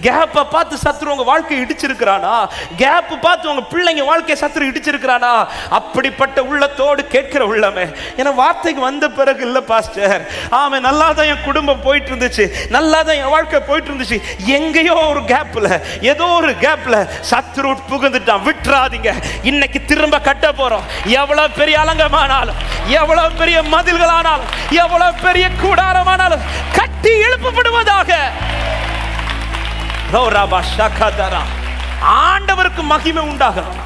கேப்பை பார்த்து சத்துரு உங்க வாழ்க்கையை இடிச்சிருக்கிறானா? கேப் பார்த்து உங்க பிள்ளைங்க வாழ்க்கையை சத்துரு இடிச்சிருக்கிறானா? அப்படிப்பட்ட உள்ளத்தோடு கேட்கிற உள்ளமே, ஏன்னா வார்த்தைக்கு வந்த பிறகு இல்ல பாஸ்டர், ஆமா நல்லா தான் என் குடும்பம் போயிட்டு இருந்துச்சு, நல்லா தான் என் வாழ்க்கை போயிட்டு இருந்துச்சு, எங்கேயோ ஒரு கேப்ல, ஏதோ ஒரு கேப்ல சத்துரு புகுந்துட்டான். விட்டுறாதீங்க. இன்னைக்கு திரும்ப கட்ட போறோம். எவ்வளவு பெரிய அலங்கமானாலும், எவ்வளவு பெரிய மதில்களானாலும், எவ்வளவு பெரிய கூடாரமானாலும் கட்டி எழுப்பப்படுவதாக. ஆண்டவருக்கு மகிமை உண்டாகணும்.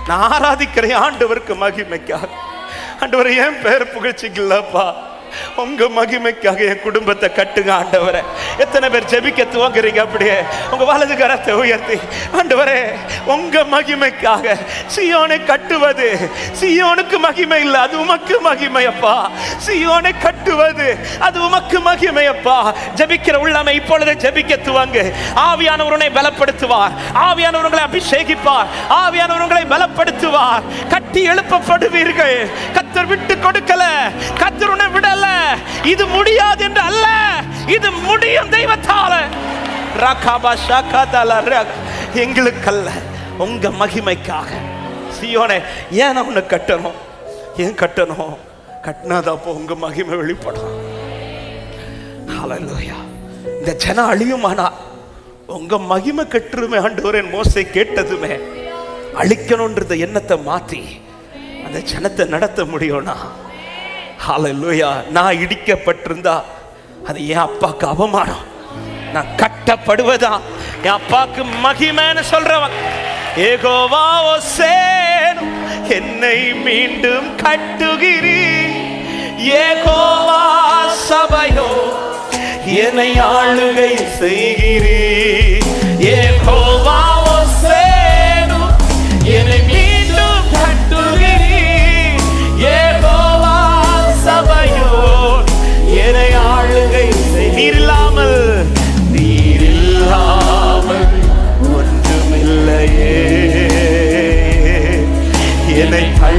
நான் ஆராதிக்கிறேன் ஆண்டவருக்கு மகிமைக்காக. ஆண்டவரை என் பேர் புகழ்ச்சிக்கலப்பா, உங்க மகிமைக்காக என் குடும்பத்தை கட்டுங்க ஆண்டவரே. எத்தனை பேர் ஜெபிக்க துவங்குறீங்க? அப்படியே உங்க வலது கரத்தை உயர்த்தி, ஆண்டவரே உங்க மகிமைக்காக சீயோனை கட்டுவது, சீயோனுக்கு மகிமை இல்லை, அது உமக்கு மகிமையப்பா. சீயோனை கட்டுவது அது உமக்கு மகிமையப்பா. ஜெபிக்கிற உள்ளமை இப்பொழுது ஜெபிக்க துவங்கு. ஆவியானவரை பலப்படுத்துவார், ஆவியானவர்களை அபிஷேகிப்பார், ஆவியானவர்களை பலப்படுத்துவார். கட்டி எழுப்பப்படுவீர்கள். கர்த்தர் விட்டு கொடுக்கல, கர்த்தர் உன்னை விடல. இது முடியாது என்று அல்ல, இது முடியும் தெய்வத்தால. எங்களுக்கல்ல, உங்க மகிமைக்காக. சீயோனே, ஏன் உன்னை கட்டணும்? ஏன் கட்டணும்? கட்டினாதான் உங்க மகிமை வெளிப்படும். ஹல்லேலூயா. இந்த ஜனம் அழியுமானா உங்க மகிமை கட்டுருமே ஆண்டவரே. மோசே கேட்டதுமே அழிக்கணும்ன்ற எண்ணத்தை மாத்தி அந்த ஜனத்தை நடத்த முடியும்னா, ஹல்லேலூயா. நான் இடிக்கப்பட்டிருந்தா அது என் அப்பாக்கு அவமானம், நான் கட்டப்படுவதா என் அப்பாக்கு மகிமைன்னு சொல்றவன். யெகோவா ஓசேன், என்னை மீண்டும் கட்டுகிறீர். யெகோவா சபையோ, என்னை ஆளுகை செய்கிறீர். யெகோவா ஓசேன், என்னை மீண்டும் கட்டுகிறீர். யெகோவா சபையோ, என்னை ஆளுகை செய்கிறீர்.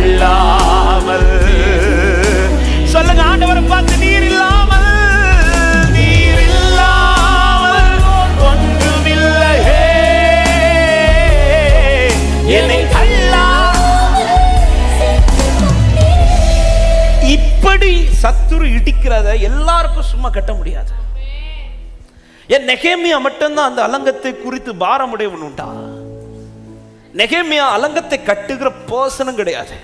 இல்லாமல். சொல்லுங்க ஆண்டவரை பார்த்து, நீர் இல்லாமல், நீர் இல்லாமல் ஒன்றுமில்லையே. என்னை இப்படி சத்துரு இடிக்கிறத எல்லாருக்கும் சும்மா கட்ட முடியாது. என் நெகேமியா மட்டும்தான் அந்த அலங்கத்தை குறித்து பாரமுடையவன் உண்டா? நெகேமியா அலங்கத்தை கட்டுகிற பர்சனும் கிடையாது.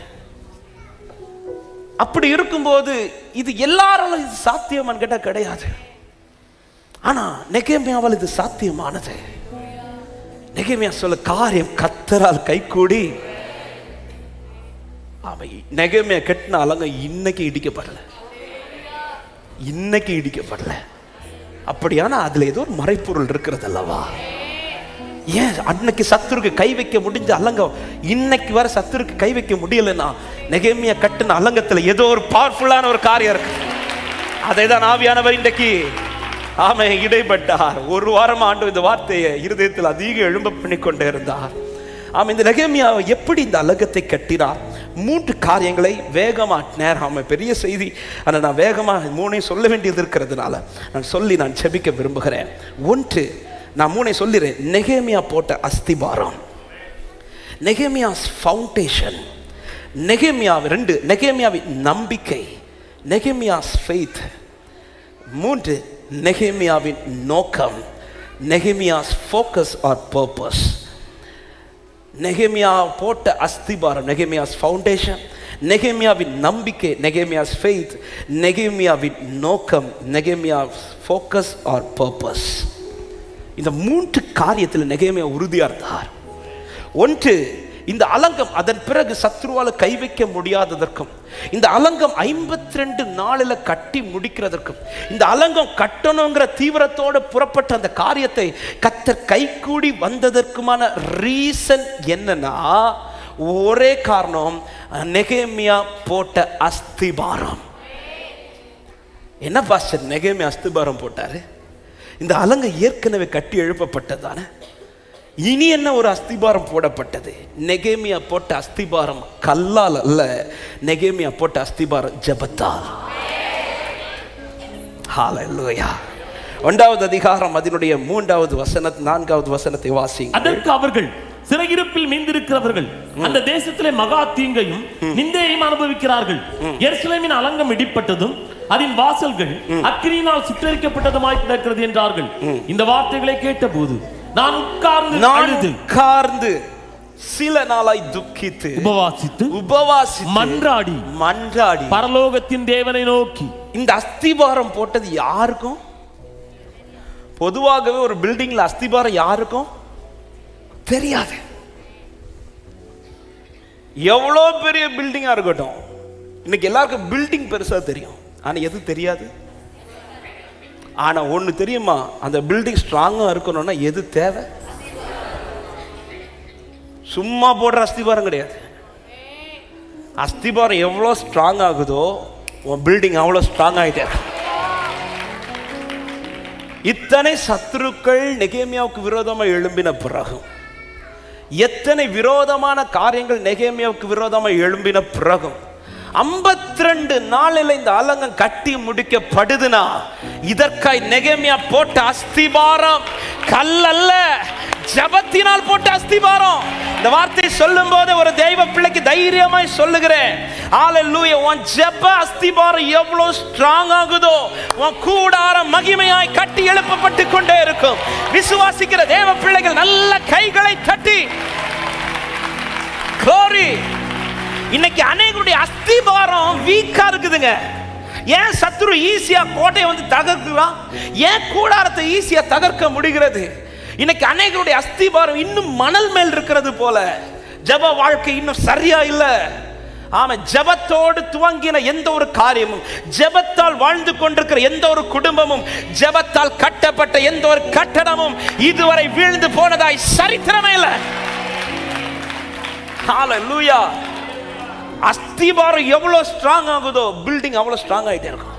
அப்படி இருக்கும்போது இது எல்லாராலும் இது சாத்தியமான்னு கேட்டா கிடையாது. ஆனா நெகேமியாவால் இது சாத்தியமானது. நெகேமியா சொல்ல காரியம் கர்த்தரால் கைகூடி. நெகேமியா கட்டின அலங்கம் இன்னைக்கு இடிக்கப்படல, இன்னைக்கு இடிக்கப்படல. அப்படியானா அதுல ஏதோ ஒரு மறைப்பொருள் இருக்கிறது அல்லவா? ஏன் அன்னைக்கு சத்துருக்கு கை வைக்க முடிஞ்ச அலங்கம் இன்னைக்கு வர சத்துருக்கு கை வைக்க முடியலன்னா, நெகேமியா கட்டின அலங்கத்துல ஏதோ ஒரு பவர்ஃபுல்லான ஒரு காரியம் இருக்கு. அதை தான் ஆவியானவர் இன்றைக்கு இடைப்பட்டார். ஒரு வாரம் ஆண்டு இந்த வார்த்தையை இருதயத்தில் அதிக எழும்ப பண்ணி கொண்டே இருந்தார். இந்த நெகேமியா எப்படி இந்த அலங்கத்தை கட்டினார்? 3 காரியங்களை வேகமா நேரம் பெரிய செய்தி, ஆனால் நான் வேகமா 3 சொல்ல வேண்டியது இருக்கிறதுனால நான் சொல்லி நான் ஜெபிக்க விரும்புகிறேன். 1, நான் 3 சொல்லிடுறேன். நெகேமியா போட்ட அஸ்திபாரம், நெகேமியாஸ் ஃபவுண்டேஷன். 2 நெகேமியாவின் நம்பிக்கை, நெகேமியாஸ் ஃபெய்த். 3 நெகேமியாவின் நோக்கம், நெகேமியாஸ் ஃபோக்கஸ் ஆர் பர்பஸ். நெகேமியா போட்ட அஸ்திபாரம், நெகேமியாஸ் ஃபவுண்டேஷன், நெகேமியாவின் நம்பிக்கை, நெகேமியாஸ் ஃபெய்த், நெகேமியாவின் நோக்கம், நெகேமியாஸ் ஃபோக்கஸ் ஆர் பர்பஸ். இந்த 3 காரியத்தில் நெகேமியா உறுதியா இருந்தார். 1, இந்த அலங்கம் அதன் பிறகு சத்ருவால கை வைக்க முடியாததற்கும், இந்த அலங்கம் 52 நாளில் கட்டி முடிக்கிறதற்கும், இந்த அலங்கம் கட்டணுங்கிற தீவிரத்தோடு புறப்பட்ட அந்த காரியத்தை கர்த்தர் கைகூடி வந்ததற்குமான ரீசன் என்னன்னா, ஒரே காரணம், நெகேமியா போட்ட அஸ்திபாரம். என்ன பாஸ்டர் நெகேமியா அஸ்திபாரம் போட்டாரு? இந்த அலங்கம் ஏற்கனவே கட்டி எழுப்பப்பட்டதானே, இனி என்ன ஒரு அஸ்திபாரம் போடப்பட்டது? நெகேமியா போட்ட அஸ்திபாரம் கல்லால் அல்ல, நெகேமியா போட்ட அஸ்திபாரம் ஜெபத்தால். ஹல்லேலூயா. 1வது அதிகாரம் அதனுடைய 3வது வசனம் 4வது வசனத்தை வாசிங்க. அதற்கு அவர்கள், சிறையிருப்பில் மீந்திருக்கிறவர்கள் அந்த தேசத்திலே மகா தீங்கையும் நிந்தையையும் அனுபவிக்கிறார்கள். எருசலேமின் அலங்கம் இடிப்பட்டதும் அதன் வாசல்கள் அக்கினியினால் சுட்டரிக்கப்பட்டதுமாய் கிடக்கிறது என்றார்கள். இந்த வார்த்தைகளை கேட்டபோது நான் உட்கார்ந்து சில நாளாய் துக்கித்து உபவாசித்து மன்றாடி பரலோகத்தின் தேவனை நோக்கி. இந்த அஸ்திபாரம் போட்டது யாருக்கும்? பொதுவாகவே ஒரு பில்டிங்ல அஸ்திபாரம் யாருக்கும் தெரியாது. எவ்வளோ பெரிய பில்டிங்கா இருக்கட்டும், இன்னைக்கு எல்லாருக்கும் பில்டிங் பெருசா தெரியும், ஆனா எது தெரியாது? ஆனா ஒண்ணு தெரியுமா, அந்த பில்டிங் ஸ்ட்ராங்கா இருக்கணும்னா எது தேவை? சும்மா போடுற அஸ்திபாரம் கிடையாது. அஸ்திபாரம் எவ்வளோ ஸ்ட்ராங் ஆகுதோ உன் பில்டிங் அவ்வளோ ஸ்ட்ராங் ஆகிட்டே. இத்தனை சத்துருக்கள் நெகேமியாவுக்கு விரோதமாக எழும்பின பிறகு, எத்தனை விரோதமான காரியங்கள் நெகேமியாவுக்கு விரோதமாக எழும்பின பிறகும் 52 நாளில் இந்த அலங்கம் கட்டி முடிக்கப்படுதுனா, இதற்காய் நெகேமியா போட்ட அஸ்திபாரம் கல்லல்ல, ஜபத்தினால் போட்ட அஸ்திபாரம். இந்த வார்த்தை சொல்லும் போது ஒரு தெய்வ பிள்ளைக்கு தைரியமாய் சொல்லுகிறேன், ஹல்லேலூயா. உன் ஜெப அஸ்திபாரம் எவ்வளவு ஸ்ட்ராங் ஆகுதோ உன் கூடாரம் மகிமையாய் கட்டி எழுப்பப்பட்டு கொண்டே இருக்கும். விசுவாசிக்கிற தேவ பிள்ளைகள் நல்ல கைகளை தட்டி glory. இன்னைக்கு அநேகருடைய அஸ்திபாரம் வீக்கா இருக்குதுங்க. ஏன் சத்துரு ஈஸியா கோட்டையை வந்து தகர்க்கலாம்? ஏன் கூடாரத்தை ஈஸியா தகர்க்க முடிகிறது? இன்னைக்கு அநேகருடைய அஸ்திபாரம் இன்னும் மணல் மேல் இருக்கிறது போல. ஜெப வாழ்க்கை இன்னும் சரியா இல்ல. ஆமா, ஜெபத்தோடு துவங்கின எந்த ஒரு காரியமும், ஜெபத்தால் வாழ்ந்து கொண்டிருக்கிற எந்த ஒரு குடும்பமும், ஜெபத்தால் கட்டப்பட்ட எந்த ஒரு கட்டடமும் இதுவரை வீழ்ந்து போனதாய் சரித்திரமே இல்லை. ஹல்லேலூயா. அஸ்திபாரம் எவ்வளவு ஸ்ட்ராங் ஆகுதோ பில்டிங் அவ்வளவு ஸ்ட்ராங் ஆயிட்டே இருக்கும்.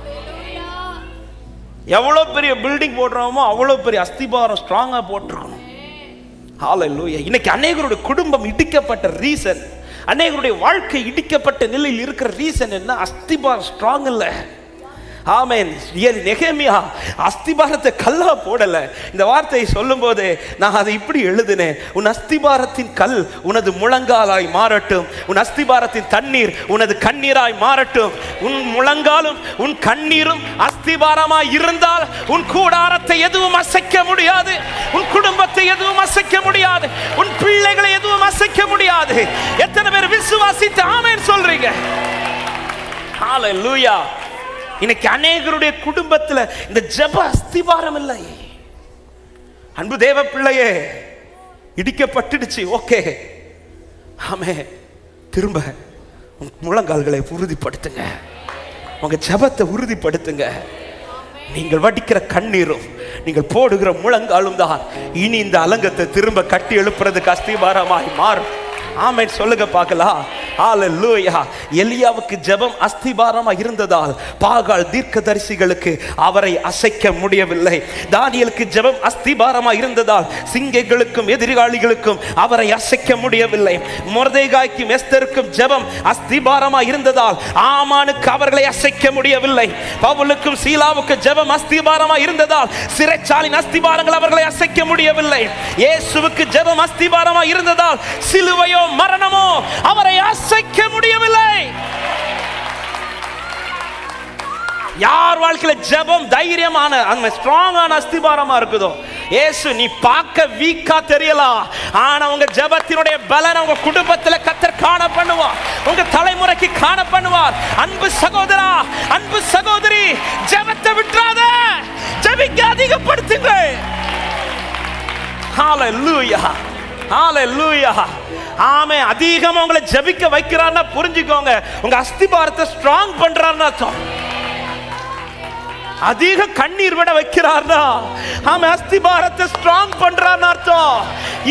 எவ்வளவு பெரிய பில்டிங் போடுறோமோ அவ்வளவு பெரிய அஸ்திபாரம் ஸ்ட்ராங்கா போட்டிருக்கணும். ஹல்லேலூயா. இன்னைக்கு அநேகருடைய குடும்பம் இடிக்கப்பட்ட ரீசன், அநேகருடைய வாழ்க்கை இடிக்கப்பட்ட நிலையில் இருக்கிற ரீசன் என்ன? அஸ்திபாரம் ஸ்ட்ராங் இல்லை. ஆமென். நெகேமியா அஸ்திபாரத்தை கல்லா போடல. இந்த வார்த்தையை சொல்லும் போது நான் அதை இப்படி எழுதினேன், உன் அஸ்திபாரத்தின் கல் உனது முழங்காலாய் மாறட்டும், உன் அஸ்திபாரத்தின் தண்ணீர் உனது கண்ணீராய் மாறட்டும். உன் முழங்காலும் உன் கண்ணீரும் அஸ்திபாரமாய் இருந்தால் உன் கூடாரத்தை எதுவும் அசைக்க முடியாது, உன் குடும்பத்தை எதுவும் அசைக்க முடியாது, உன் பிள்ளைகளை எதுவும் அசைக்க முடியாது. எத்தனை பேர் விசுவாசித்து ஆமென் சொல்றீங்க? ஹalleluya. இன்னைக்கு அநேகருடைய குடும்பத்தில் இந்த ஜெப அஸ்திபாரம் இல்லை. அன்பு தேவ பிள்ளையே, இடிக்கப்பட்டுடுச்சு, ஓகே, ஆமே, திரும்ப உங்க முழங்கால்களை உறுதிப்படுத்துங்க, உங்க ஜெபத்தை உறுதிப்படுத்துங்க. நீங்கள் வடிக்கிற கண்ணீரும் நீங்கள் போடுகிற முழங்காலும் தான் இனி இந்த அலங்கத்தை திரும்ப கட்டி எழுப்புறதுக்கு அஸ்திபாரமாய் மாறும். ஆமென் சொல்லுங்க பார்க்கலாம். ஹalleluya. எலியாவுக்கு ஜெபம் அஸ்திபாரமா இருந்ததால் பாகால் தீர்க்கதரிசிகளுக்கு அவரை அசைக்க முடியவில்லை. தானியேலுக்கு ஜெபம் அஸ்திபாரமா இருந்ததால் சிங்கங்களுக்கும் எதிராளிகளுக்கும் அவரை அசைக்க முடியவில்லை. மொர்தெகாய்க்கும் எஸ்தருக்கும் ஜெபம் அஸ்திபாரமா இருந்ததால் ஆமானுக்கு அவர்களை அசைக்க முடியவில்லை. பவுலுக்கும் சீலாவுக்கும் ஜெபம் அஸ்திபாரமா இருந்ததால் சிறைச்சாலின் அஸ்திபாரங்கள் அவர்களை அசைக்க முடியவில்லை. இயேசுவுக்கு ஜெபம் அஸ்திபாரமா இருந்ததால் சிலுவையோ மரணமோ அவரை அசைக்க முடியவில்லை. யார் வாழ்க்கையில ஜெபம் தைரியமான அந்த ஸ்ட்ராங்கான அஸ்திபாரமா இருக்குதோ, இயேசு நீ பார்க்க வீக்கா தெரியலாம், ஆனா உங்க ஜெபத்தினுடைய பலன் உங்க குடும்பத்துல கர்த்தர் காண பண்ணுவார், உங்க தலைமுறைக்கு காண பண்ணுவார். அன்பு சகோதரா, அன்பு சகோதரி, ஜெபத்தை விட்டுறாத, ஜெபிக்க அதிகப்படுத்துங்க. ஹalleluya, ஹalleluya. ஆமே, அதிகமா உங்களை ஜெபிக்க வைக்கிறார்னா புரிஞ்சுக்கோங்க, உங்க அஸ்திபாரத்தை ஸ்ட்ராங் பண்றாருன்னு அர்த்தம். அதிக கண்ணீர் விட வைக்கிறார்னா ஆமே, அஸ்திபாரத்தை ஸ்ட்ராங் பண்றார்னு அர்த்தம்.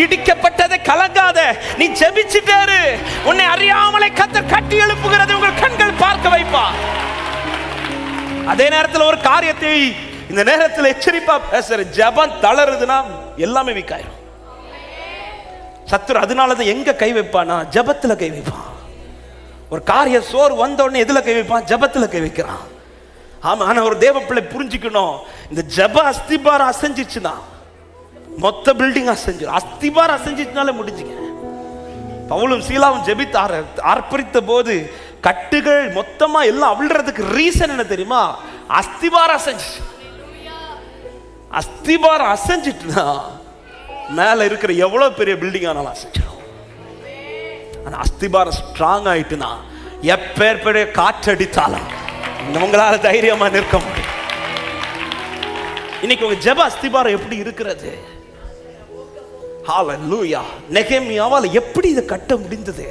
இடிக்கப்பட்டதை கலங்காத, நீ ஜெபிச்சிட்டாரு, உன்னை அறியாமலே கர்த்தர் கட்டி எழுப்புகிறது உங்கள் கண்கள் பார்க்க வைப்பா. அதே நேரத்தில் ஒரு காரியத்தை இந்த நேரத்தில் எச்சரிப்பா பேசுற, ஜெபம் தளருதுன்னா எல்லாமே வீக்காயிரும். சத்துரு அதனாலதான் எங்க கை வைப்பானா? ஜெபத்துல கை வைப்பான். ஒரு காரிய சோறு வந்த உடனே எதுல கை வைப்பான்? ஜெபத்துல கை வைக்கிறான். ஆமா, ஆனா ஒரு தேவ பிள்ளை புரிஞ்சுக்கணும், இந்த ஜெப அஸ்திபாரம் அசைஞ்சிச்சுன்னா மொத்த பில்டிங் அசைஞ்சிடும். அஸ்திபாரம் அசைஞ்சிச்சுனாலே முடிஞ்சுங்க. பவுலும் சீலாவும் ஜெபித்து அர்ப்பணித்த போது கட்டுகள் மொத்தமா எல்லாம் அவிழ்றதுக்கு ரீசன் என்ன தெரியுமா? அஸ்திபாரம் அசைஞ்சிச்சு. அஸ்திபாரம் அசைஞ்சிட்டுனா மேல இருக்கிற எவ்வளவு பெரிய பில்டிங் ஆனாலும் அசைச்சிடும். ஆனா அஸ்திபாரம் ஸ்ட்ராங் ஆயிட்டுனா எப்பேற்பட்ட காற்றடித்தாலும் உங்களால தைரியமா நிற்க முடியும். இன்னைக்கு உங்க ஜெப அஸ்திபாரம் எப்படி இருக்கிறது? ஹalleluya. நெகேமியாவால எப்படி இதை கட்ட முடிந்தது?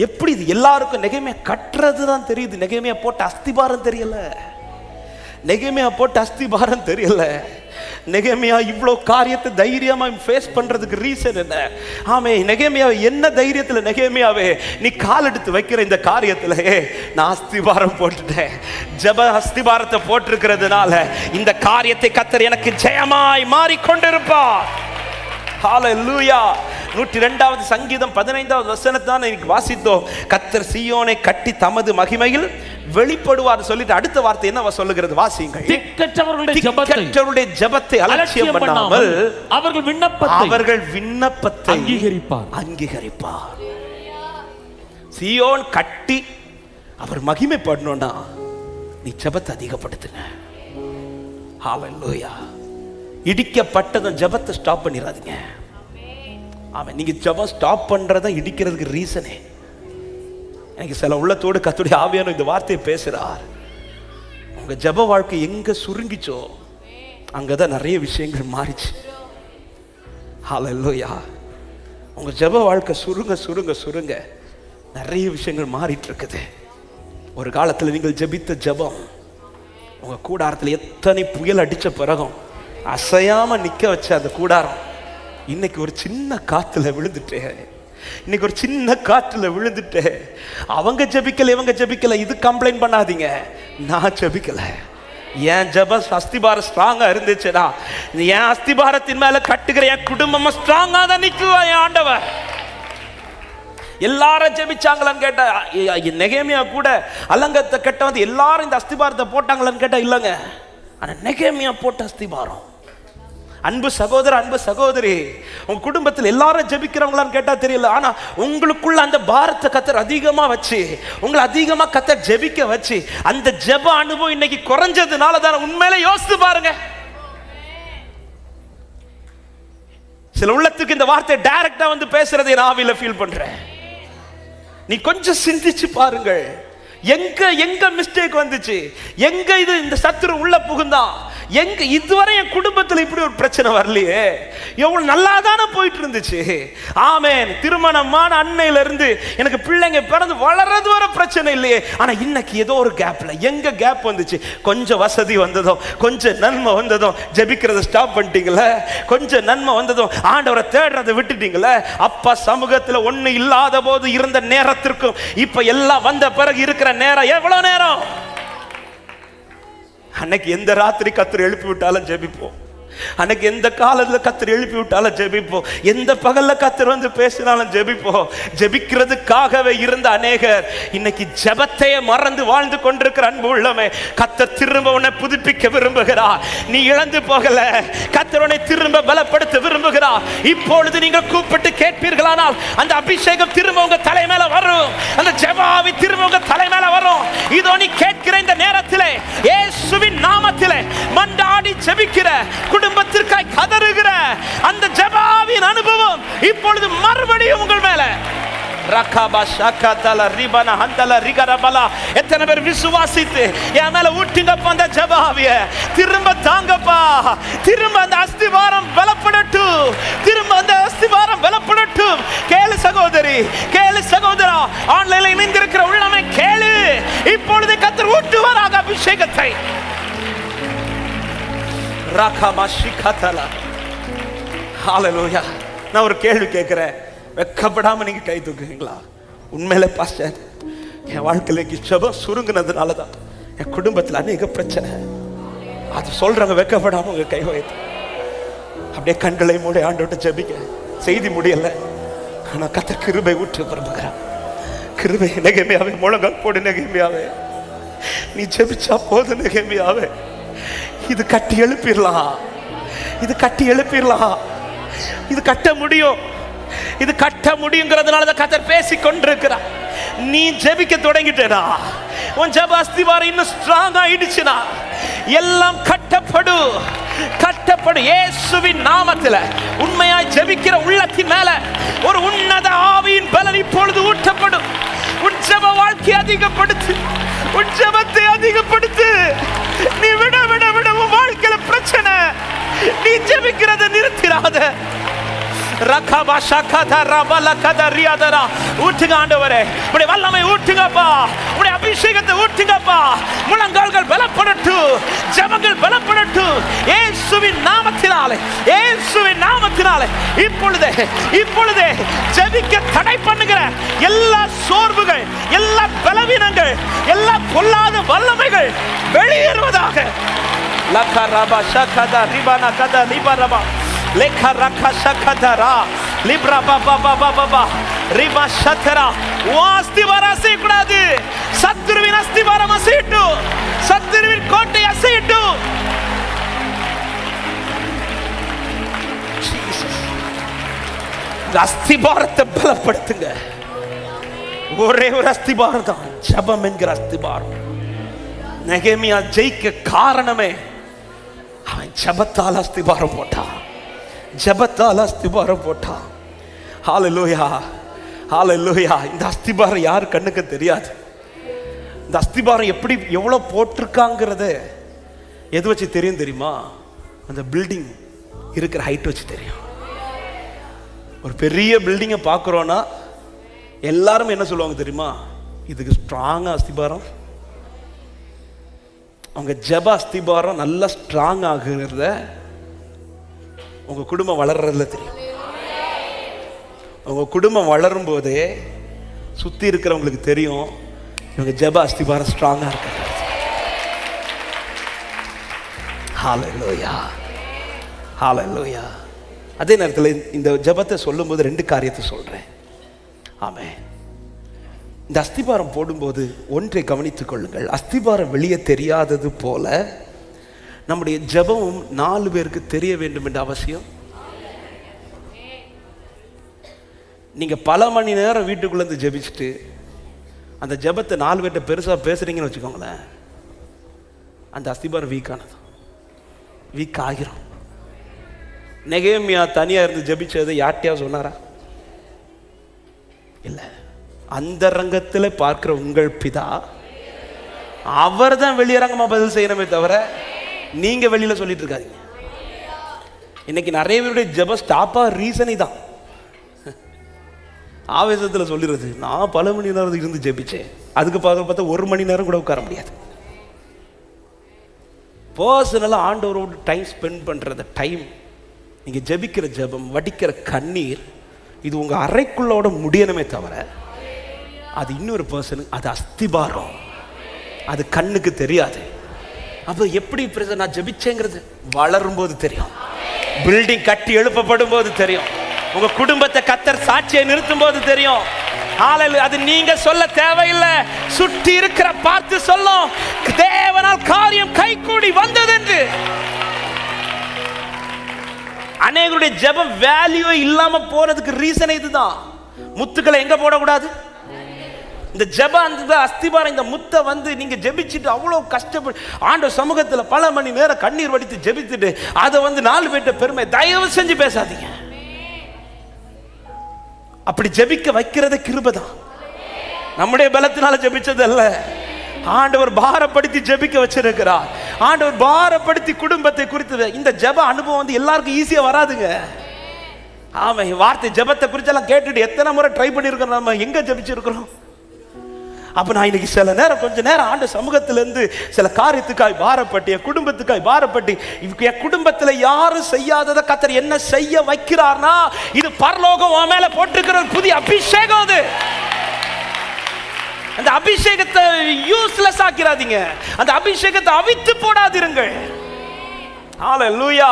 எப்படி இது எல்லாருக்கும் நெகேமியா கட்டுறது தான் தெரியுது, நெகேமியா போட்ட அஸ்திபாரம் தெரியல. நெகேமியா போட்ட அஸ்திபாரம் தெரியல. நெகேமியா இவ்வளோ காரியத்தை தைரியமா ஃபேஸ் பண்றதுக்கு ரீசன் என்ன? ஆமே, நெகேமியா என்ன தைரியத்துல நெகேமியாவே நீ கால் எடுத்து வைக்கிற இந்த காரியத்துல நான் அஸ்திபாரம் போட்டுட்டேன். ஜெப அஸ்திபாரத்தை போட்டிருக்கிறதுனால இந்த காரியத்தை கர்த்தர் எனக்கு ஜெயமாய் மாறிக்கொண்டிருப்பார். ஹalleluya. 102வது சங்கீதம் 15வது வசனத்தை இன்னைக்கு வாசித்தோம். கர்த்தர் சீயோனை கட்டி தமது மகிமையில் வெளிப்படுவார் சொல்லிட்டு அடுத்த வார்த்தை என்ன சொல்லுகிறது? வாசியுங்கள். திக்கற்றவருடைய ஜெபத்தை அலட்சியம் பண்ணாமல் அவர்கள் விண்ணப்பத்தை அங்கீகரிப்பார். சீயோன் கட்டி அவர் மகிமைப்படணும்னா நீ ஜெபத்தை அதிகப்படுத்துங்க. ஹalleluya. இடிக்கப்பட்டதும் ஜெபத்தை ஸ்டாப் பண்ணிடாதீங்க. ஆமா, நீங்க ஜெபம் ஸ்டாப் பண்றத இடிக்கிறதுக்கு ரீசனே. எனக்கு சில உள்ளத்தோடு கர்த்தருடைய ஆவியானவர் இந்த வார்த்தையை பேசுறார். உங்க ஜெப வாழ்க்கை எங்க சுருங்கிச்சோ அங்கதான் நிறைய விஷயங்கள் மாறிச்சு. ஹalleluya. உங்க ஜெப வாழ்க்கை சுருங்க சுருங்க சுருங்க நிறைய விஷயங்கள் மாறிட்டு இருக்குது. ஒரு காலத்தில் நீங்கள் ஜெபித்த ஜெபம் உங்க கூடாரத்தில் எத்தனை புயல் அடிச்ச பிறகும் அசையாம நிக்க வச்ச அந்த கூடாரம் இன்னைக்கு ஒரு சின்ன காத்துல விழுந்துட்டே, இன்னைக்கு ஒரு சின்ன காற்றுல விழுந்துட்டு அவங்க ஜெபிக்கல இவங்க ஜெபிக்கல இது கம்ப்ளைண்ட் பண்ணாதீங்க. நான் ஜெபிக்கல, என் ஜெப அஸ்திபாரம் ஸ்ட்ராங்கா இருந்துச்சுன்னா என் அஸ்திபாரத்தின் மேல கட்டுகிற என் குடும்பம் ஸ்ட்ராங்கா தான் நிக்குவா. என் ஆண்டவர் எல்லாரும் ஜெபிச்சாங்களான்னு கேட்டா, நெகேமியா கூட அலங்கத்தை கட்ட வந்து எல்லாரும் இந்த அஸ்திபாரத்தை போட்டாங்களான்னு கேட்டா இல்லைங்க. ஆனா நெகேமியா போட்ட அஸ்திபாரம். அன்பு சகோதர, அன்பு சகோதரி, உங்க குடும்பத்தில் எல்லாரும் ஜெபிக்கிறவங்களான்னு கேட்டா தெரியல. ஆனா உங்களுக்குள்ள அந்த பாரத்தை கத்தர் அதிகமா வச்சு, உங்களை அதிகமா கத்தர் ஜெபிக்க வச்சு, அந்த ஜெப அனுபவம் இன்னைக்கு குறைஞ்சதுனால தான். உண்மையில யோசித்து பாருங்க. சில உள்ளத்துக்கு இந்த வார்த்தை டைரக்டா வந்து பேசுறதை நான் ஆவியில ஃபீல் பண்றேன். நீ கொஞ்சம் சிந்திச்சு பாருங்கள். எங்க மிஸ்டேக் வந்துச்சு, எங்க இது இந்த சத்துரு உள்ள புகுந்தான், எங்க இதுவரை என் குடும்பத்தில் இப்படி ஒரு பிரச்சனை வரலையே, எவ்வளவு நல்லா தானே போயிட்டு இருந்துச்சு. ஆமென். திருமணமான அன்னையில இருந்து எனக்கு பிள்ளைங்க பிறந்து வளர்றது வர பிரச்சனை இல்லையே. ஆனா இன்னைக்கு ஏதோ ஒரு கேப்ல, எங்க கேப் வந்துச்சு? கொஞ்சம் வசதி வந்ததும், கொஞ்சம் நன்மை வந்ததும் ஜெபிக்கிறத ஸ்டாப் பண்ணிட்டீங்களே, கொஞ்சம் நன்மை வந்ததும் ஆண்டவரை தேடுறதை விட்டுட்டீங்களே. அப்பா சமூகத்தில் ஒண்ணு இல்லாத போது இருந்த நேரத்திற்கும் இப்ப எல்லாம் வந்த பிறகு இருக்கிற நேரம் எவ்வளவு நேரம்? அன்னைக்கு எந்த ராத்திரி கத்தர் எழுப்பி விட்டாலும் ஜெபிப்போம். அன்னைக்கு எந்த காலத்துல கத்தர் எழுப்பி விட்டாலும் ஜெபிப்போம். எந்த பகல்ல கத்தர் வந்து பேசினாலும் ஜெபிப்போம். ஜெபிக்கிறதுக்காகவே இருந்த அநேகர் இன்னைக்கு ஜெபத்தையே மறந்து வாழ்ந்து கொண்டிருக்கிற அன்பு உள்ளமே, கத்தர் திரும்ப உன்னை புதுப்பிக்க விரும்புகிறார். நீ இழந்து போகல, கத்தர் உன்னை திரும்ப பலப்படுத்த விரும்புகிறார். இப்பொழுது நீங்கள் கூப்பிட்டு கேட்பீர்களானால் அந்த அபிஷேகம் திரும்ப உங்க தலை மேல வரும், அந்த ஜெபாவி திரும்ப உங்க தலை மேல வரும். இதோ நீ கேட்கிற இந்த நேரத்திலே இயேசுவின் நாமத்திலே மன்றாடி ஜெபிக்கிற, குடும்பத்திற்காய் கதறுகிற அந்த ஜெபாவின் அனுபவம் இப்பொழுது மறுபடியும் உங்கள் மேல. ரகாபா ஷாகாதல ரிபன ஹந்தல ரிகரபலா. எத்தனை பேர் விசுவாசித்து என் மேல ஊட்டிங்கப்பா அந்த ஜெபாவிய? திரும்ப தாங்கப்பா, திரும்ப அந்த அஸ்திவாரம் பலப்படட்டும், திரும்ப அந்த அஸ்திவாரம் பலப்படட்டும். கேளு சகோதரி, கேளு சகோதரா, ஆன்லைன்ல இணைந்திருக்கிற உள்ளமே கேளு. இப்பொழுது கர்த்தர் ஊட்டுவாராக அபிஷேகத்தை. ஹalleluya. நான் ஒரு கேள்வி கேட்கிறேன், வெக்கப்படாம நீங்க கை தூக்குவீங்களா? உண்மையிலே பாஸ்டர், என் வாழ்க்கையில ஜெபம் சுருங்குனதுனால தான் என் குடும்பத்தில் அநேக பிரச்சனை. அது சொல்றவங்க வெக்கப்படாம உங்க கை வைத்து அப்படியே கண்களை மூடி ஆண்டவர்ட்ட ஜெபிக்க. செய்தி முடியல, ஆனா கர்த்தர் கிருபை ஊற்ற விரும்புகிறார். கிருபை. நெகேமியாவே முழங்கால் போடு, நெகேமியாவே நீ ஜெபிச்சா போதும், நெகேமியாவே இது கட்டி எழுப்பிடலாம், இது கட்டி எழுப்பிடலாம், இது கட்ட முடியும், இது கட்ட முடியுங்கிறதுனால தான் கர்த்தர் பேசிக் கொண்டிருக்கிறார். நீ ஜெபிக்க தொடங்கிட்டேனா, உன் ஜெப அஸ்திவாரம் இன்னும் ஸ்ட்ராங் ஆயிடுச்சுனா எல்லாம் கட்டப்படும், கட்டப்படும். இயேசுவின் நாமத்தில் உண்மையாய் ஜெபிக்கிற உள்ளத்தின் மேல ஒரு உன்னத ஆவியின் பலன் இப்பொழுது ஊற்றப்படும். உன் ஜெப வாழ்க்கை அதிகப்படுத்து, உன் ஜெபத்தை அதிகப்படுத்து. நீ விட விட விட உன் வாழ்க்கையில பிரச்சனை, நீ ஜெபிக்கிறத நிறுத்திராத. ரகபா ஷகதா ரபல கதரியாதரா. ஊற்றுங்க ஆண்டவரே, உடைய வல்லமை ஊற்றுங்கப்பா, உடைய அபிஷேகத்தை ஊற்றுங்கப்பா. முழங்கால்கள் பலப்படட்டும், ஜெபங்கள் பலப்படட்டும். இயேசுவின் நாமத்தினாலே, இயேசுவின் நாமத்தினாலே இப்பொழுதே இப்பொழுதே ஜெபிக்க தடை பண்ணுகிற எல்லா சோர்வுகள், எல்லா பலவீனங்கள், எல்லா பொல்லாத வல்லமைகள் வெளியேறுவதாக. லகரபா ஷகதா ரிபனா கதா லிபரபா லேகா ரகா ஷகதரா லிப்ரா பாபா பாபா பாபா ரிபா ஷதரா. வாஸ்திவாரம் அசையக்கூடாது. சத்துருவின் அஸ்திவாரம் அசையட்டும், சத்துருவின் கோட்டை அசையட்டும். அஸ்திபாரத்தை பலப்படுத்துங்க. ஒரே ஒரு அஸ்திபாரம் தான், ஜெபம் என்கிற அஸ்திபாரம். நெகேமியா ஜெயிக்க காரணமே அவன் ஜெபத்தால் அஸ்திபாரம் போட்டான், ஜெபத்தால் அஸ்திபாரம் போட்டான். ஹalleluya, ஹalleluya. இந்த அஸ்திபாரம் யார் கண்ணுக்கு தெரியாது. இந்த அஸ்திபாரம் எப்படி எவ்வளவு போட்டிருக்காங்கிறது எது வச்சு தெரியும் தெரியுமா? அந்த பில்டிங் இருக்கிற ஹைட் வச்சு தெரியும். ஒரு பெரிய பில்டிங்கை பார்க்குறோன்னா எல்லாரும் என்ன சொல்லுவாங்க தெரியுமா? இதுக்கு ஸ்ட்ராங்கா அஸ்திபாரம். உங்க ஜெப அஸ்திபாரம் நல்லா ஸ்ட்ராங் ஆகுறத உங்க குடும்பம் வளர்றதுல தெரியும். உங்க குடும்பம் வளரும் போதே சுத்தி இருக்கிறவங்களுக்கு தெரியும் இவங்க ஜெப அஸ்திபாரம் ஸ்ட்ராங்கா இருக்கு. ஹalleluya, ஹalleluya. அதே நேரத்தில் இந்த ஜெபத்தை சொல்லும்போது ரெண்டு காரியத்தை சொல்றேன். ஆமென். இந்த அஸ்திபாரம் போடும்போது ஒன்றை கவனித்துக் கொள்ளுங்கள். அஸ்திபாரம் வெளியே தெரியாதது போல நம்முடைய ஜெபமும் 4 பேருக்கு தெரிய வேண்டும் என்ற அவசியம். நீங்க பல மணி நேரம் வீட்டுக்குள்ள இருந்து ஜெபிச்சுட்டு அந்த ஜெபத்தை 4 பேர்ட்ட பெருசா பேசுறீங்கன்னு வச்சுக்கோங்களேன், அந்த அஸ்திபாரம் வீக் ஆகிரும். நெகேமியா தனியா இருந்து ஜெபிச்சதை யார்ட்டையாவது சொன்னாரா? இல்ல. அந்த ரங்கத்தில் பார்க்கிற உங்கள் பிதா அவர் தான் வெளியரங்கமா பதில் செய்யணுமே தவிர நீங்க வெளியில சொல்லிட்டு இருக்காதீங்க. இன்னைக்கு நிறைய பேருடைய ஜெப ஸ்டாப்பா ரீசன் இதான். ஆவேசத்தில் சொல்லிடுறது, நான் பல மணி நேரம் இருந்து ஜெபிச்சேன், அதுக்கு பார்த்தா 1 மணி நேரம் கூட உட்கார முடியாது. பர்சனலாக ஆண்டவரோடு டைம் ஸ்பெண்ட் பண்ணுறது டைம், நீங்கள் ஜெபிக்கிற ஜெபம், வடிக்கிற கண்ணீர், இது உங்கள் அறைக்குள்ளோட முடியணுமே தவிர அது இன்னொரு பர்சனுக்கு அது அஸ்திபாரம், அது கண்ணுக்கு தெரியாது. அப்போ எப்படி நான் ஜெபிச்சேங்கிறது வளரும்போது தெரியும், பில்டிங் கட்டி எழுப்பப்படும் போது தெரியும், உங்க குடும்பத்தை கர்த்தர் சாட்சியை நிறுத்தும் போது தெரியும். அது நீங்க சொல்ல தேவையில்லை, சுற்றி இருக்கிற பார்த்து சொல்லும், தேவனால் காரியம் கைகூடி வந்தது என்று. அநேகருடைய ஜெபம் வேல்யூ இல்லாம போறதுக்கு ரீசன் இதுதான். முத்துக்களை எங்க போடக்கூடாது? இந்த ஜெபம், அந்த அஸ்திபாரம், இந்த முத்தை வந்து நீங்க ஜெபிச்சுட்டு அவ்வளவு கஷ்டப்பட்டு ஆண்டவர் சமூகத்துல பல மணி நேரம் கண்ணீர் வடித்து ஜெபித்துட்டு அதை வந்து 4 பேர்ட்ட பெருமை தயவு செஞ்சு பேசாதீங்க. அப்படி ஜெபிக்க வைக்கிறத கிருபைதான், நம்முடைய பலத்தினால ஜெபிச்சது அல்ல. ஆண்டவர் பாரப்படுத்தி ஜெபிக்க வச்சிருக்கிறார். ஆண்டவர் பாரப்படுத்தி குடும்பத்தை குறித்து. இந்த ஜெப அனுபவம் வந்து எல்லாருக்கும் ஈஸியா வராதுங்க. ஆமா, வார்த்தை ஜெபத்தை குறிச்செல்லாம் கேட்டுட்டு எத்தனை முறை ட்ரை பண்ணியிருக்கிறோம், நம்ம எங்க ஜெபிச்சிருக்கிறோம். அப்ப நான் இன்னைக்கு சில நேரம் கொஞ்ச நேரம் ஆண்டு சமூகத்திலிருந்து சில காரியத்துக்காய் பாரப்பட்டு, என் குடும்பத்துக்காய் பாரப்பட்டு, என் குடும்பத்துல யாரும் செய்யாததை கர்த்தர் என்ன செய்ய வைக்கிறார்னா, இது பரலோகம் உன் மேல போட்டிருக்கிற புதிய அபிஷேகம். அது அந்த அபிஷேகத்தை யூஸ்லெஸ் ஆக்கிறாதீங்க, அந்த அபிஷேகத்தை அவித்து போடாதீர்கள். ஹல்லேலூயா.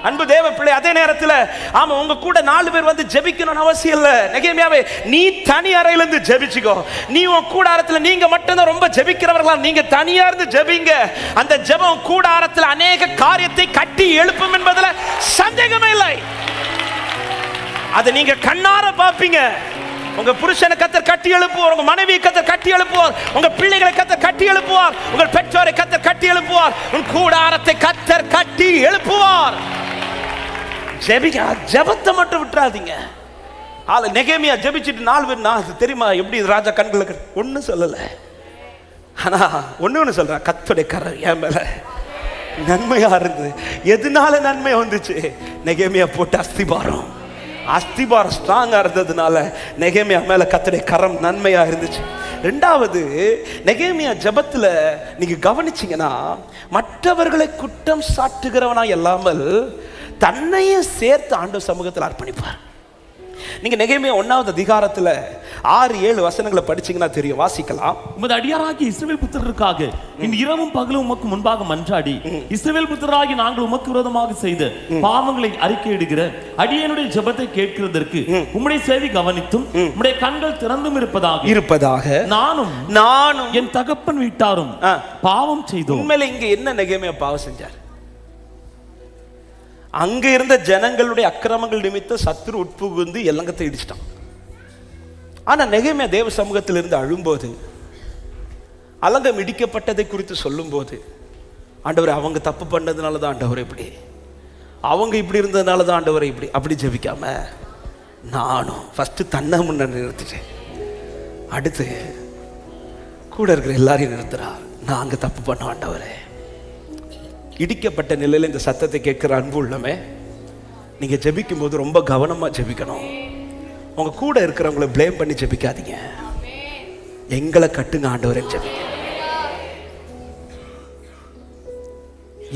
அன்பு தேவ பிள்ளை, அதே நேரத்தில் ஆமா, உங்க கூட 4 பேர் வந்து ஜெபிக்கணும்னு அவசியம் இல்லை. நெகேமியாவே, நீ தனி அறையில இருந்து ஜெபிச்சுக்கோ. நீ உன் கூடாரத்தில் நீங்க மட்டும்தான் ரொம்ப ஜெபிக்கிறவர்களா, நீங்க தனியா இருந்து ஜெபிங்க. அந்த ஜெபம் கூடாரத்தில் அநேக காரியத்தை கட்டி எழுப்பும் என்பதுல சந்தேகமே இல்லை. அதை நீங்க கண்ணார பாப்பீங்க. உங்க புருஷனை கர்த்தர் கட்டி எழுப்புவார், உங்க மனைவியை கர்த்தர் கட்டி எழுப்புவார், உங்க பிள்ளைகளை கர்த்தர் கட்டி எழுப்புவார், உங்கள் பெற்றோரை கர்த்தர் கட்டி எழுப்புவார், உன் கூடாரத்தை கர்த்தர் கட்டி எழுப்புவார். ஜெபத்தை மட்டும் விட்டுறாதீங்க. நெகேமியா ஜெபிச்சுட்டு 4 பேர், நான் தெரியுமா எப்படி ராஜா கண்களுக்கு ஒன்னும் சொல்லல, ஆனா ஒன்னு சொல்ற, கர்த்தருடைய கரம் என் மேல நன்மையா இருந்தது. எதனால நன்மை வந்துச்சு? நெகேமியா போட்ட அஸ்திபாரம் ஸ்ட்ராங்கா இருந்ததுனால நெகேமியா மேல கர்த்தருடைய கரம் நன்மையா இருந்துச்சு. 2வது, நெகேமியா ஜெபத்துல நீங்க கவனிச்சீங்கன்னா, மற்றவர்களை குற்றம் சாட்டுகிறவனா இல்லாமல் தன்னையே சேர்த்து ஆண்டவர் சமூகத்தில் அர்ப்பணிப்பார். நீங்க நெகேமியா 1வது அதிகாரத்துல 6-7 வசனங்களை படிச்சீங்கன்னா தெரியும், வாசிக்கலாம். உமது அடியாராகிய இஸ்ரவேல் புத்திரருக்காக இந்த இரவும் பகலும் உமக்கு முன்பாக மன்றாடி, இஸ்ரவேல் புத்திரராகி நாங்கள் உமக்கு விரோதமாக செய்த பாவங்களை அறிக்கையிடுகிற அடியனுடைய ஜெபத்தை கேட்கிறதற்கு உம்முடைய செவி கவனித்தும் உம்முடைய கண்கள் திறந்தும் இருப்பதாக நானும் என் தகப்பன் வீட்டாரும் பாவம் செய்தோம். உண்மையில இங்க என்ன நெகேமியா பாவம் செஞ்சார்? அங்க இருந்த ஜனங்களுடைய அக்கிரமங்கள் நிமித்தம் சத்துரு உட்புகுந்து எல்லங்கத்தை இடிச்சிட்டான். ஆனா நெகேமியா தேவ சமூகத்தில் இருந்து அழும்போது, அலங்கம் இடிக்கப்பட்டதை குறித்து சொல்லும் போது, ஆண்டவரை அவங்க தப்பு பண்ணதுனால தான் ஆண்டவரை இப்படி, அவங்க இப்படி இருந்ததுனால தான் ஆண்டவரை இப்படி, அப்படி ஜெபிக்காம நானும் ஃபர்ஸ்ட் தன்னை முன்ன நிறுத்திட்டேன், அடுத்து கூட இருக்கிற எல்லாரையும் நிறுத்துறா, நான் அங்க தப்பு பண்ண ஆண்டவரே. இடிக்கப்பட்ட நிலையில் இந்த சத்தத்தை கேட்கிற அன்பு உள்ளமே, நீங்க ஜெபிக்கும் போது ரொம்ப கவனமா ஜெபிக்கணும். உங்க கூட இருக்கிறவங்களை பிளேம் பண்ணி ஜெபிக்காதீங்க. எங்களை கட்டுங்க ஆண்டவரே ஜெபிங்க.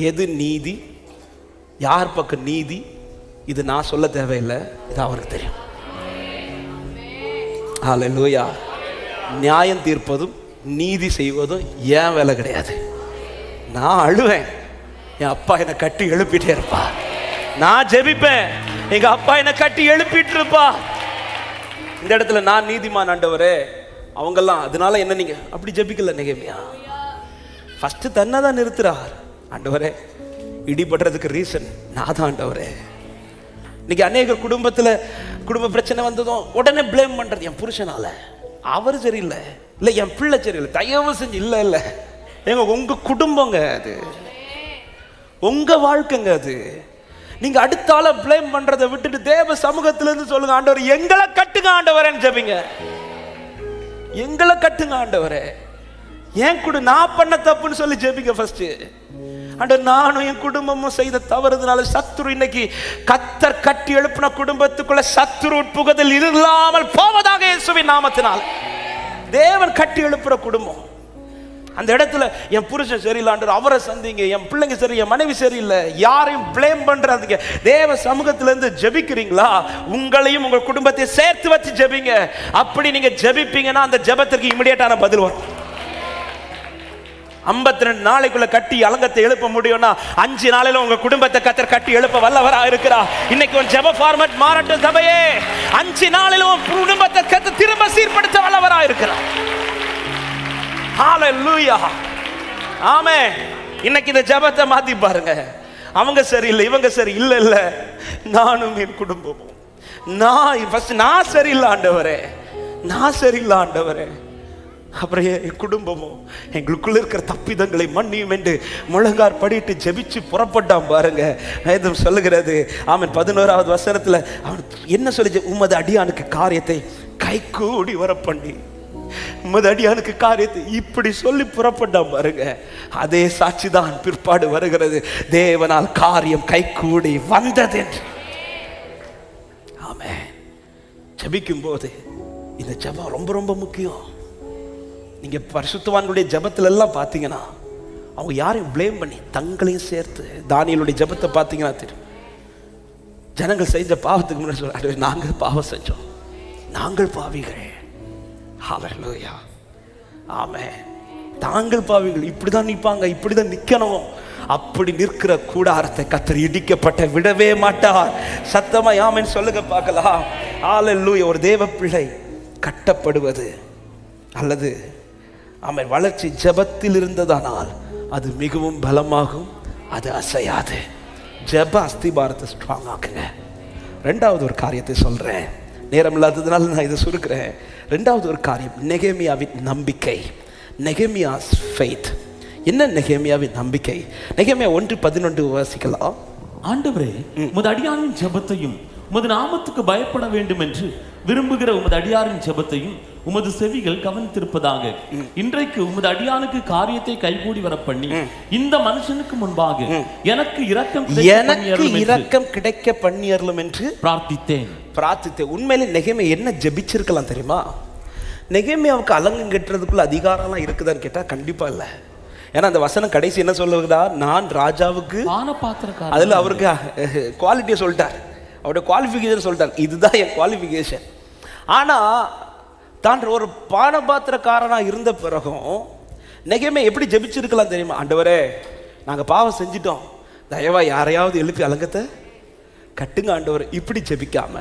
எது நீதி, யார் பக்கம் நீதி, இது நான் சொல்ல தேவையில்லை, இது அவருக்கு தெரியும். ஹல்லேலூயா. நியாயம் தீர்ப்பதும் நீதி செய்வதும் ஏன் வேலை கிடையாது. நான் அழுவேன், என் அப்பா என்னை கட்டி எழுப்பிட்டே இருப்பா. நான் ஜெபிப்பேன், எங்க அப்பா என்னை கட்டி எழுப்பிட்டு இருப்பா. இந்த இடத்துல நான் நீதிமான் ஆண்டவரே அவங்கெல்லாம், அதனால என்ன நீங்க அப்படி ஜெபிக்கல. நெகேமியா ஃபர்ஸ்ட் தன்னை தான் நிறுத்துறார். ஆண்டவரே இடிபடுறதுக்கு ரீசன் நான் தான் ஆண்டவரே. இன்னைக்கு அநேக குடும்ப பிரச்சனை வந்ததும் உடனே பிளேம் பண்றது என் புருஷனால, அவர் சரியில்லை, இல்லை என் பிள்ளை சரியில்லை, தயவு செஞ்சு இல்லை இல்லை ஏங்க உங்க குடும்பங்க, அது உங்க வாழ்க்கைங்க. அது நீங்க அடுத்த ஆள பிளேம் பண்றதை விட்டுட்டு தேவ சமூகத்துல இருந்து சொல்லுங்க, ஆண்டவர் எங்களை கட்டுங்க ஆண்டவரேன்னு ஜெபிங்க. எங்களை கட்டுங்க ஆண்டவரே, என் நான் பண்ண தப்புன்னு சொல்லி ஜெபிங்க ஃபர்ஸ்ட். ஆண்டவர் நானும் என் குடும்பமும் செய்த தவறுதனால சத்துரு இன்னைக்கு கத்தர் கட்டி எழுப்பின குடும்பத்துக்குள்ள சத்துரு உட்புகுதல் இல்லாமல் போவதாக இயேசுவின் நாமத்தினால். தேவன் கட்டி எழுப்புற குடும்பம், அந்த இடத்துல என் புருஷன் சரியில்லை, அவரை சந்திங்க, என் பிள்ளைங்க சரி, என் மனைவி சரியில்லை, யாரையும் பிளேம் பண்றாதீங்க. தேவ சமூகத்துல இருந்து ஜெபிக்கிறீங்களா, உங்களையும் உங்க குடும்பத்தை சேர்த்து வச்சு ஜெபிங்க. அப்படி நீங்க ஜெபிப்பீங்கன்னா அந்த ஜெபத்திற்கு இமிடியேட்டான பதில் வரும். 52 நாளைக்குள்ள கட்டி அலங்கத்தை எழுப்ப முடியும்னா 5 நாளில உங்க குடும்பத்தை கத்தர் கட்டி எழுப்ப வல்லவரா இருக்கிறா. இன்னைக்கு ஒரு ஜெப ஃபார்மட் மாறட்டும் சபையே. 5 நாளில உங்க குடும்பத்தை கத்தர் திரும்ப சீர்படுத்த வல்லவரா இருக்கிறா. ஹalleluya, ஆமென். இன்னைக்கு இந்த ஜெபத்தை மாத்தி பாருங்க. அவங்க சரியில்லை, இவங்க சரி இல்லை, இல்லை நானும் என் குடும்பமும், நான் சரியில்லை ஆண்டவரே, நான் சரியில்லை ஆண்டவரே, அப்புறம் என் குடும்பமும் எங்களுக்குள்ள இருக்கிற தப்பிதங்களை மன்னியும் என்று முழங்கார் படிட்டு ஜெபிச்சு புறப்பட்டான் பாருங்க. வேதம் சொல்லுகிறது, ஆமென், 11வது வசனத்துல அவன் என்ன சொல்லி, உமது அடியானுக்கு காரியத்தை கைகூடி வர பண்ணி, உமது அடியானுக்கு காரியத்தை இப்படி சொல்லி புறப்பட்டான் பாருங்க. அதே சாட்சிதான் பிற்பாடு வருகிறது, தேவனால் காரியம் கைகூடி வந்தது என்று. ஆமென். ஜெபிக்கும் போது இந்த ஜெபம் ரொம்ப ரொம்ப முக்கியம். நீங்க பரிசுத்தவான்களுடைய ஜெபத்துல எல்லாம் பார்த்தீங்கன்னா அவங்க யாரையும் பிளேம் பண்ணி தங்களையும் சேர்த்து, தானியேலுடைய ஜெபத்தை பார்த்தீங்கன்னா தெரியும், ஜனங்கள் செஞ்ச பாவத்துக்கு முன்னாடி சொல்ல, நாங்கள் பாவம் செஞ்சோம், நாங்கள் பாவிகள். ஹalleluya, ஆமென். தாங்கள் பாவிகள் இப்படிதான் நிற்பாங்க, இப்படிதான் நிற்கணும். அப்படி நிற்கிற கூடாரத்தை கர்த்தர் இடிக்கப்பட்ட விடவே மாட்டார். சத்தமா ஆமென் சொல்லுங்க பார்க்கலாம். ஹalleluya. ஒரு தேவ பிள்ளை கட்டப்படுவது அல்லது ஆமென் வளர்ச்சி ஜெபத்தில் இருந்ததானால் அது மிகவும் பலமாகும், அது அசையாது. ஜெப அஸ்திபாரத்தை ஸ்ட்ராங் ஆக்குங்க. 2வது ஒரு காரியத்தை சொல்றேன், நேரம் இல்லாததுனால நான் இதை சுருக்கிறேன். 2வது ஒரு காரியம், நெகேமியாவின் நம்பிக்கை. நெகேமியாஸ் ஃபெய்த். என்ன நெகேமியாவின் நம்பிக்கை? நெகேமியா 1:11 வாசிக்கலாம். ஆண்டவரே, உமது அடியாரின் ஜெபத்தையும் உமது நாமத்துக்கு பயப்பட வேண்டும் என்று விரும்புகிற உமது அடியாரின் ஜெபத்தையும் உமது செவிகள் கவனித்திருப்பதாக. இன்றைக்கு உமது அடியானுக்கு காரியத்தை கைகூடி வர பண்ணி இந்த மனுஷனுக்கு முன்பாக எனக்கு இரக்கம் கிடைக்க பண்ணியறலும் என்று பிரார்த்தித்தேன். உண்மையிலே நெகேமியா என்ன ஜெபிச்சிருக்கலாம் தெரியுமா? நெகேமியாவுக்கு அலங்கம் கட்டுறதுக்குள்ள அதிகாரம்லாம் இருக்குதான்னு கேட்டா கண்டிப்பா இல்லை. ஏன்னா அந்த வசனம் கடைசி என்ன சொல்லுதா, நான் ராஜாவுக்கு அதுல அவருக்கு குவாலிட்டியை சொல்லிட்டார், அவருடைய குவாலிஃபிகேஷன் சொல்லிட்டார், இதுதான் என் குவாலிஃபிகேஷன். ஆனா தான் ஒரு பானபாத்திரக்காரனா இருந்த பிறகும் நெகேமியா எப்படி ஜெபிச்சிருக்கலாம் தெரியுமா? ஆண்டவரே, நாங்க பாவம் செஞ்சிட்டோம், தயவா யாரையாவது எழுப்பி அலங்கத்தை கட்டுங்க ஆண்டவர். இப்படி ஜெபிக்காம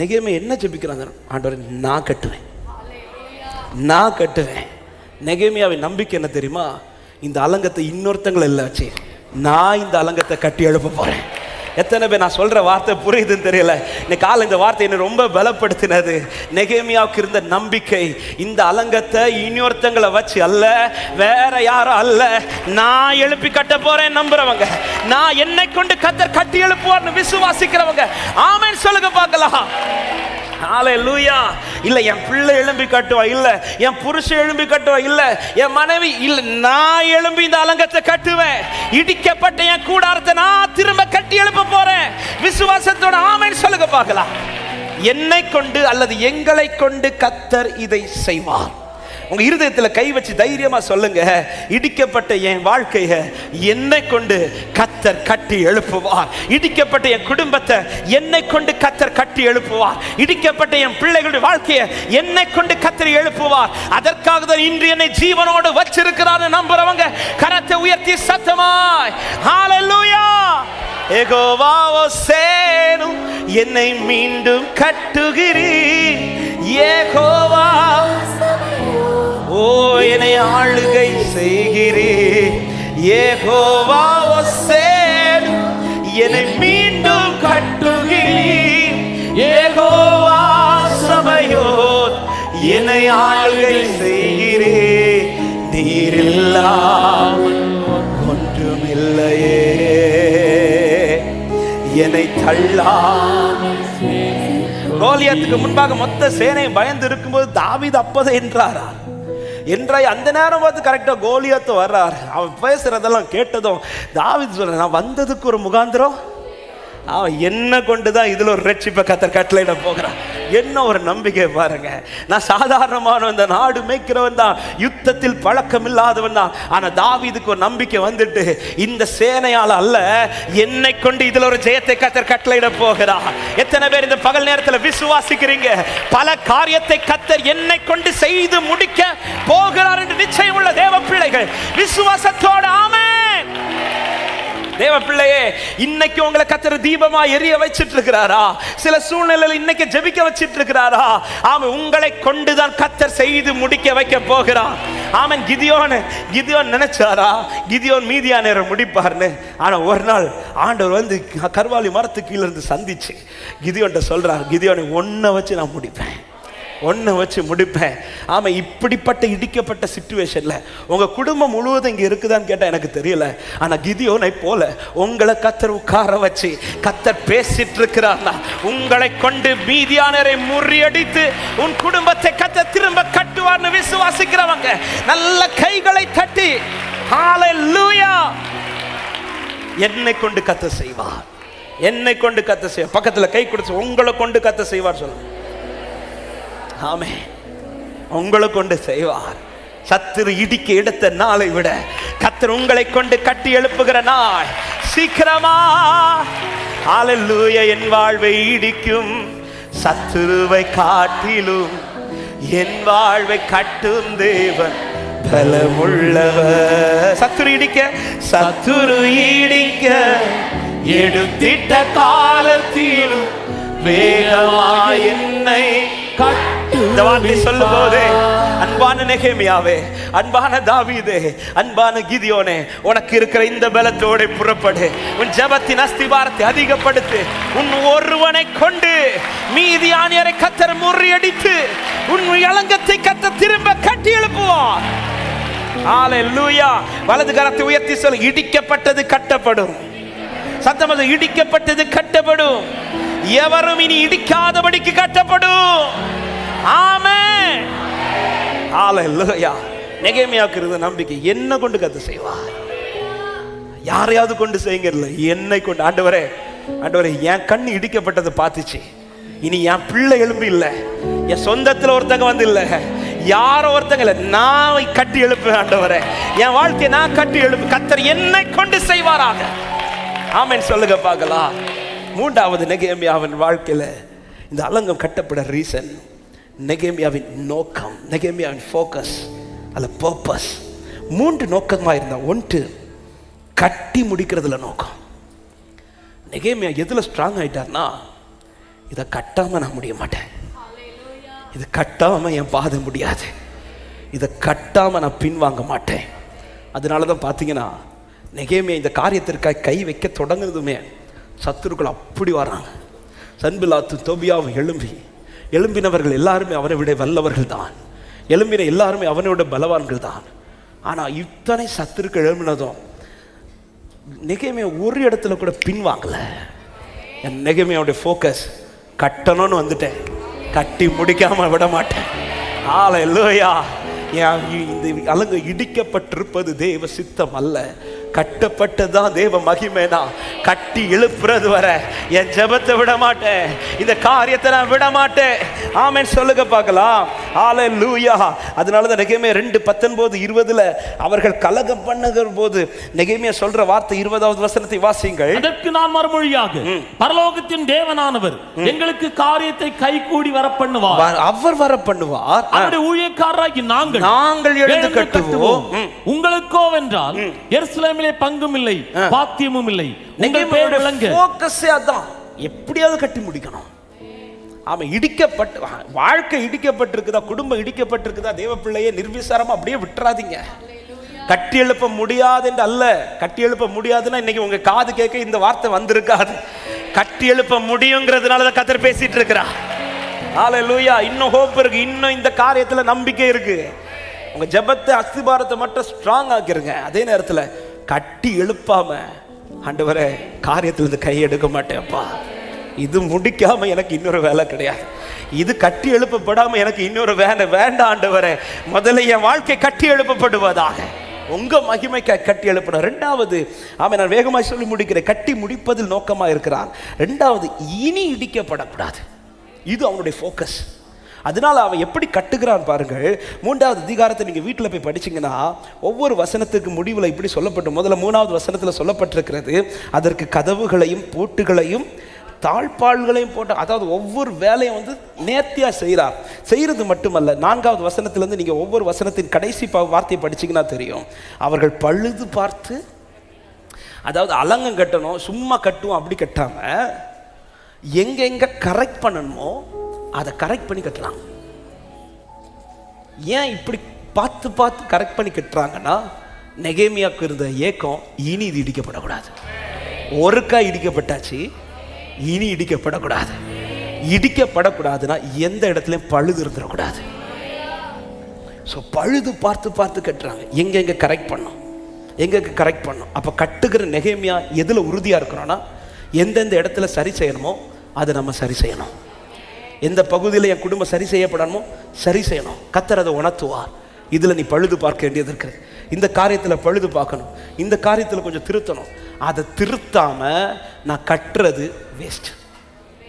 நெகேமியா என்ன ஜெபிக்கிறாங்க? ஆண்டவரே, நான் கட்டுவேன், நான் கட்டுவேன். நெகேமியாவின் நம்பிக்கை என்ன தெரியுமா? இந்த அலங்கத்தை இன்னொருத்தங்களை இல்லை வச்சு நான் இந்த அலங்கத்தை கட்டி எழுப்ப போறேன். எத்தனை பேர் நான் சொல்ற வார்த்தை புரியுதுன்னு தெரியல. இன்னைக்கு காலை இந்த வார்த்தை என்ன ரொம்ப பலப்படுத்தினது. நெகேமியாவுக்கு இருந்த நம்பிக்கை, இந்த அலங்கத்தை இன்னொருத்தங்களை வச்சு அல்ல, வேற யாரும் அல்ல, நான் எழுப்பி கட்ட போறேன் நம்புறவங்க, நான் என்னை கொண்டு கத்தர் கட்டி எழுப்புவார்னு விசுவாசிக்கிறவங்க ஆமென் சொல்லுங்க பார்க்கலாம். ஹalleluya. இல்ல என் பிள்ளை எழும்பி கட்டுவா, இல்ல என் புருஷன் எழும்பி கட்டுவா, இல்ல என் மனைவி, இல்ல நான் எழும்பி இந்த அலங்கத்தை கட்டுவேன். இடிக்கப்பட்ட என் கூடாரத்தை நான் திரும்ப கட்டி எழுப்ப போறேன். விசுவாசத்தோட ஆமென் சொல்லுங்க பார்க்கலாம். என்னை கொண்டு அல்லது எங்களை கொண்டு கத்தர் இதை செய்வார். உங்க இருதயத்துல கை வச்சு தைரியமா சொல்லுங்க, இடிக்கப்பட்ட என் வாழ்க்கையை என்னை கொண்டு கத்தர் கட்டி எழுப்புவார். இடிக்கப்பட்ட என் குடும்பத்தை என்னை கொண்டு கத்தர் கட்டி எழுப்புவார். இடிக்கப்பட்ட என் பிள்ளைகளுடைய வாழ்க்கையை என்னை கொண்டு கத்தர் எழுப்புவார். அதற்காக தான் இன்று என்னை ஜீவனோடு வச்சிருக்கிறார் நம்புறவங்க கரத்தை உயர்த்தி சத்தமாய் ஹalleluya. யெகோவா சேனு என்னை மீண்டும் கட்டுகிறீர் யெகோவா. ஓ என்னை ஆளுகை செய்கிறீர் யெகோவா ஒசேடு. என்னை மீண்டும் கட்டுகிறீர் யெகோவா சபையோத். என்னை ஆளுகை செய்கிறீர் நீரில்லாமல் ஒன்றுமில்லையே. என்னை தள்ளாமல். கோலியாத்துக்கு முன்பாக மொத்த சேனை பயந்து இருக்கும்போது தாவீது அப்பதை என்றாரா என்றாய். அந்த நேரம் பார்த்து கரெக்டா கோலியாத்து வர்றார். அவன் பேசுறதெல்லாம் கேட்டதும் தாவீது சொல்ற, நான் வந்ததுக்கு ஒரு முகாந்திரம் அவன் என்ன கொண்டுதான் இதுல ஒரு ரட்சிப்பை கர்த்தர் கட்டளையிட போகிறான். என்ன ஒரு நம்பிக்கை பாருங்க. நான் சாதாரணமான இந்த நாடு மேய்க்கிறவன் தான், யுத்தத்தில் பழக்கம் இல்லாதவன் தான். ஆனா தாவீதுக்கு ஒரு நம்பிக்கை வந்துட்டு, இந்த சேனையால அல்ல, என்னை கொண்டு இதுல ஒரு ஜெயத்தை கர்த்தர் கட்டளையிட போகிறார். எத்தனை பேர் இந்த பகல் நேரத்தில் விசுவாசிக்கிறீங்க? பல காரியத்தை கர்த்தர் என்னை கொண்டு செய்து முடிக்க போகிறார் என்று நிச்சயம் உள்ள தேவ பிள்ளைகள் விசுவாசத்தோடு ஆமென். தேவ பிள்ளையே, இன்னைக்கு உங்களை கர்த்தர் தீபமா எரிய வச்சிட்டு இருக்கிறாரா? சில சூழ்நிலையில் இன்னைக்கு ஜெபிக்க வச்சிட்டு இருக்கிறாரா? ஆமென். உங்களை கொண்டுதான் கர்த்தர் செய்து முடிக்க வைக்க போகிறார். ஆமென். கிதியோன் நினைச்சாரா கிதியோன் மீதியானரை முடிப்பார்னு? ஆனா ஒரு நாள் ஆண்டவர் வந்து கர்வாலி மரத்துக்கு கீழ இருந்து சந்திச்சு கிதியோன்ட்ட சொல்றார், கிதியோனை ஒன்ன வச்சு நான் முடிப்பேன், ஒன்றை வச்சு முடிப்பேன். ஆமாம். இப்படிப்பட்ட இடிக்கப்பட்ட சிச்சுவேஷன்ல உங்க குடும்பம் முழுவதும் இங்கே இருக்குதான்னு கேட்டால் எனக்கு தெரியல. ஆனால் கிதியோனை போல உங்களை கர்த்தர் உட்கார வச்சு கர்த்தர் பேசிட்டு இருக்கிறார்னா, உங்களை கொண்டு மீதியானரை முறியடித்து உன் குடும்பத்தை கர்த்தர் திரும்ப கட்டுவார்னு விசுவாசிக்கிறவங்க நல்ல கைகளை தட்டி ஹல்லேலூயா. என்னை கொண்டு கர்த்தர் செய்வார், என்னை கொண்டு கர்த்தர் செய்வார். பக்கத்தில் கை கொடுத்து உங்களை கொண்டு கர்த்தர் செய்வார் சொல்லுங்க. ஆமென். உங்களை கொண்டு செய்வார். சத்துரு இடிக்க எடுத்த நாளை விட கர்த்தர் உங்களை கொண்டு கட்டி எழுப்புகிற நாள் சீக்கிரமா. ஹல்லேலூயா. என் வாழ்வை இடிக்கும் சத்துருவை காட்டிலும் என் வாழ்வை கட்டும் தேவன் பலமுள்ளவர். சத்துரு இடிக்க எடுத்திட்ட காலத்திலும் வேகமாய் என்னை இந்த வார்த்தை சொல்லும் போதே, அன்பான நெகேமியாவே, அன்பான தாவீதே, அன்பான கிதியோனே, உனக்கு இருக்கிற இந்த பலத்தோட புறப்படு. உன் ஜெபத்தின் அஸ்திவாரத்தை அதிகப்படுத்து. உன் ஒருவனை கொண்டு மீதியானியரை கர்த்தர் முறியடித்து உன் இளங்கத்தை கர்த்தர் திரும்ப கட்டி எழுப்புவார். ஹல்லேலூயா. வலது கரத்தை உயர்த்தி சொல், இடிக்கப்பட்டது கட்டப்படும். சத்தமாக, இடிக்கப்பட்டது கட்டப்படும். எவரும் இனி இடிக்காதபடிக்கு கட்டப்படும். ஆமென். ஹல்லேலூயா. நெகேமியாவுக்கு இருந்த நம்பிக்கை, என்ன கொண்டு கர்த்தர் செய்வார். யாரையாவது கொண்டு செய்யுங்க, இல்லை என்னை கொண்டு. ஆண்டவரே, ஆண்டவரே, என் கண் இடிக்கப்பட்டதை பார்த்துச்சு, இனி என் பிள்ளை எழும்பி இல்லை, என் சொந்தத்தில் ஒருத்தங்க வந்து இல்லை, யாரோ ஒருத்தங்க இல்லை, நான் கட்டி எழுப்பு. ஆண்டவரே, என் வாழ்க்கையை நான் கட்டி எழுப்பு. கர்த்தர் என்னை கொண்டு செய்வாராக. ஆமென் சொல்லுங்க பார்க்கலாம். மூன்றாவது நெகேமியாவின் வாழ்க்கையில் இந்த அலங்கம் கட்டப்பட ரீசன், நெகேமியாவின் நோக்கம், நெகேமியாவின் ஃபோக்கஸ் அல்ல பர்பஸ். 3 நோக்கமாக இருந்தா. ஒன்று, கட்டி முடிக்கிறதுல நோக்கம். நெகேமியா எதில் ஸ்ட்ராங் ஆயிட்டார்னா, இதை கட்டாமல் நான் முடிய மாட்டேன், இது கட்டாமல் என் பாதை முடியாது, இதை கட்டாமல் நான் பின்வாங்க மாட்டேன். அதனால தான் பார்த்தீங்கன்னா நெகேமியா இந்த காரியத்திற்காக கை வைக்க தொடங்குறதுமே சத்துருக்கள் அப்படி வராங்க. சன்பிலாத்து தோபியாவும் எழும்பினவர்கள் எல்லாருமே அவனை விட வல்லவர்கள் தான், எழும்பின எல்லாருமே அவனை விட பலவான்கள் தான். ஆனால் இத்தனை சத்துருக்கள் எழும்பினதும் நெகேமியா ஒரு இடத்துல கூட பின்வாங்கல. என் நெகேமியாவுடைய ஃபோக்கஸ், கட்டணும்னு வந்துட்டேன், கட்டி முடிக்காம விட மாட்டேன். ஹல்லேலூயா. இந்த அலங்கு இடிக்கப்பட்டிருப்பது தேவ சித்தம் அல்ல, கட்டப்பட்டதான் தேவ மகிமைனா. கட்டி எழுப்புறது வர என் ஜெபத்தை விட மாட்டேன், இந்த காரியத்தை நான் விட மாட்டேன். ஆமென் சொல்லுங்க பார்க்கலாம். ஹல்லேலூயா. அதனால தான் நெகேமியா 2:19-20 அவர்கள் கலகம் பண்ணுகிற போது நெகேமியா சொல்ற வார்த்தை 20வது வசனத்தை வாசிங்கள். அதற்கு நான் மறுமொழியாக, பரலோகத்தின் தேவனானவர் எங்களுக்கு காரியத்தை கைகூடி வர பண்ணுவார், அவர் வர பண்ணுவார், அவருடைய ஊழியக்காரராகி நாங்கள் எழுந்து கட்டுவோம். உங்களுக்கோ வென்றால் எருசலேமிலே பங்கும் இல்லை, பாத்தியமும் இல்லை. உங்கள் பேர் விளங்க. ஃபோக்கஸே அதான். எப்படியாவது கட்டி முடிக்கணும். அவன் வாழ்க்கை இடிக்கப்பட்டிருக்குதா, குடும்பம் இடிக்கப்பட்டிருக்குதா, தேவ பிள்ளையே நிர்விசாரமா அப்படியே விட்டுறாதீங்க. கட்டி எழுப்ப முடியாது என்று அல்ல. கட்டி எழுப்ப முடியாதுன்னா இன்னைக்கு உங்க காது கேட்க இந்த வார்த்தை வந்திருக்காது. கட்டி எழுப்ப முடியுங்கிறதுனால தான் கர்த்தர் பேசிட்டு இருக்கிறா. ஹல்லேலூயா. இன்னும் ஹோப் இருக்கு, இன்னும் இந்த காரியத்துல நம்பிக்கை இருக்கு. உங்க ஜெபத்தை அஸ்திபாரத்தை மட்டும் ஸ்ட்ராங் ஆக்கிருங்க. அதே நேரத்தில் கட்டி எழுப்பாம, ஆண்டவரே காரியத்துல இருந்து கை எடுக்க மாட்டேன்ப்பா, இது முடிக்காம எனக்கு இன்னொரு வேலை கிடையாது, இது கட்டி எழுப்பப்படாம எனக்கு இன்னொரு வேலை வேண்டாம் ஆண்டவரே, முதல்ல என் வாழ்க்கை கட்டி எழுப்பப்படுவதாக, உங்க மகிமைக்கு கட்டி எழுப்பணும். ரெண்டாவது, நான் வேகமாக சொல்லி முடிக்கிறேன், கட்டி முடிப்பதில் நோக்கமா இருக்கிறான். ரெண்டாவது, இனி இடிக்கப்படக்கூடாது. இது அவனுடைய ஃபோக்கஸ். அதனால அவன் எப்படி கட்டுகிறான் பாருங்கள். 3வது அதிகாரத்தை நீங்க வீட்டில் போய் படிச்சீங்கன்னா ஒவ்வொரு வசனத்துக்கு முடிவில் இப்படி சொல்லப்பட்டு, முதல்ல 3வது வசனத்தில் சொல்லப்பட்டிருக்கிறது, அதற்கு கதவுகளையும் பூட்டுகளையும் தாழ்பாள்களையும் போட்டு, அதாவது ஒவ்வொரு வேலையும் நேர்த்தியா செய்கிறார். செய்கிறது மட்டுமல்ல, 4வது வசனத்திலிருந்து நீங்க ஒவ்வொரு வசனத்தின் கடைசி வார்த்தையை படிச்சீங்கன்னா தெரியும், அவர்கள் பழுது பார்த்து, அதாவது அலங்கம் கட்டணும், சும்மா கட்டுவோம் அப்படி கட்டாம எங்க கரெக்ட் பண்ணணுமோ அதை கரெக்ட் பண்ணி கட்டலாம். ஏன் இப்படி பார்த்து பார்த்து கரெக்ட் பண்ணி கட்டுறாங்கன்னா, நெகேமியாவுக்கு இருந்த ஏக்கம், இனி இது இடிக்கப்படக்கூடாது. ஒருக்கா இடிக்கப்பட்டாச்சு, இனி இடிக்கப்படக்கூடாது. இடிக்கப்படக்கூடாதுன்னா எந்த இடத்துலையும் பழுது இருந்துடக்கூடாது. ஸோ பழுது பார்த்து பார்த்து கட்டுறாங்க, எங்க கரெக்ட் பண்ணும், எங்க கரெக்ட் பண்ணும். அப்போ கட்டுகிற நெகேமியா எதில் உறுதியாக இருக்கிறோன்னா, எந்தெந்த இடத்துல சரி செய்யணுமோ அதை நம்ம சரி செய்யணும். எந்த பகுதியில் என் குடும்பம் சரி செய்யப்படணுமோ சரி செய்யணும். கர்த்தர் அதை உணர்த்துவார். இதில் நீ பழுது பார்க்க வேண்டியது இருக்குது, இந்த காரியத்தில் பழுது பார்க்கணும், இந்த காரியத்தில் கொஞ்சம் திருத்தணும். அதை திருத்தாம நான் கட்டுறது வேஸ்ட்.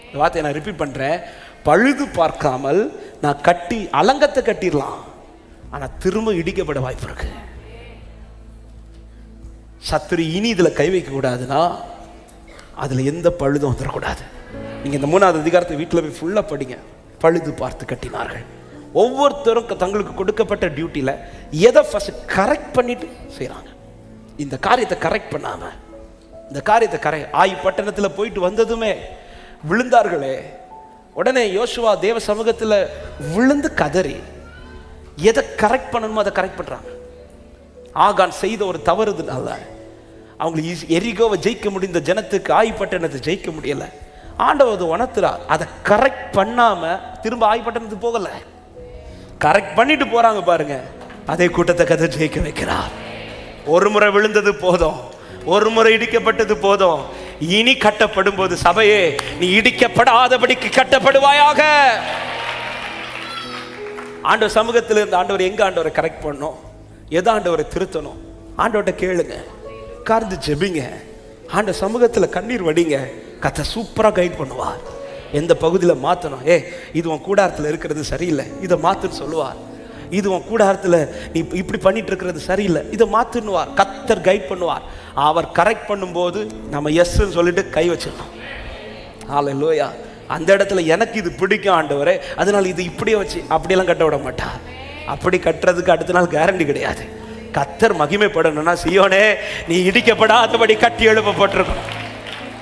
இந்த வார்த்தையை நான் ரிப்பீட் பண்ணுறேன், பழுது பார்க்காமல் நான் கட்டி அலங்கத்தை கட்டிடலாம், ஆனால் திரும்ப இடிக்கப்பட வாய்ப்பு இருக்கு. சத்துரு இனி இதில் கை வைக்க கூடாதுன்னா அதில் எந்த பழுதும் வந்துடக்கூடாது. நீங்கள் இந்த 3வது அதிகாரத்தை வீட்டில் போய் ஃபுல்லாக படிங்க. பழுது பார்த்து கட்டினார்கள். ஒவ்வொருத்தரும் தங்களுக்கு கொடுக்கப்பட்ட டியூட்டியில் எதை ஃபர்ஸ்ட் கரெக்ட் பண்ணிட்டு செய்கிறாங்க. இந்த காரியத்தை கரெக்ட் பண்ணாமல், இந்த காரியத்தை ஆயி பட்டணத்தில் போயிட்டு வந்ததுமே விழுந்தார்களே, உடனே யோசுவா தேவ சமூகத்தில் விழுந்து கதறி எதை கரெக்ட் பண்ணணுமோ அதை கரெக்ட் பண்ணுறாங்க. ஆகான் செய்த ஒரு தவறுதுனால அவங்களுக்கு எரிகோவை ஜெயிக்க முடிந்த ஜனத்துக்கு ஆய்பட்டணத்தை ஜெயிக்க முடியல. ஆண்டவர் உணர்த்துறார், அதை கரெக்ட் பண்ணாம திரும்ப ஆய்பட்டணத்துக்கு போகல, கரெக்ட் பண்ணிட்டு போறாங்க பாருங்க. அதே கூட்டத்தை கதை ஜெயிக்க வைக்கிறார். ஒரு முறை விழுந்தது போதும், ஒரு முறை இடிக்கப்பட்டது போதும், இனி கட்டப்படும் போது சபையே நீ இடிக்கப்படாதபடிக்கு கட்டப்படுவாயாக. ஆண்டவர் சமூகத்தில் இருந்து ஆண்டவர் எங்க ஆண்டவரை கரெக்ட் பண்ணணும், எதை ஆண்டவரை திருத்தணும், ஆண்டவர்கிட்ட கேளுங்க, உட்கார்ந்து ஜெபிங்க, ஆண்டவர் சமூகத்தில் கண்ணீர் வடிங்க. கர்த்தர் சூப்பராக கைட் பண்ணுவார். எந்த பகுதியில் மாற்றணும், இது உன் கூடாரத்தில் இருக்கிறது சரியில்லை, இதை மாற்றுன்னு சொல்லுவார். இது உன் கூடாரத்தில் நீ இப்படி பண்ணிட்டு இருக்கிறது சரியில்லை, இதை மாற்றுன்னுவார். கர்த்தர் கைட் பண்ணுவார். அவர் கரெக்ட் பண்ணும்போது நம்ம எஸ்ன்னு சொல்லிட்டு கை வச்சிடணும். ஹல்லேலூயா. அந்த இடத்துல எனக்கு இது பிடிக்கும் ஆண்டவரே, அதனால இது இப்படியே வச்சு அப்படியெல்லாம் கட்ட விட மாட்டார். அப்படி கட்டுறதுக்கு அடுத்த நாள் கேரண்டி கிடையாது. கர்த்தர் மகிமைப்படணும்னா, சீயோனே நீ இடிக்கப்படாதபடி கட்டி எழுப்பப்பட்டிருக்கணும்.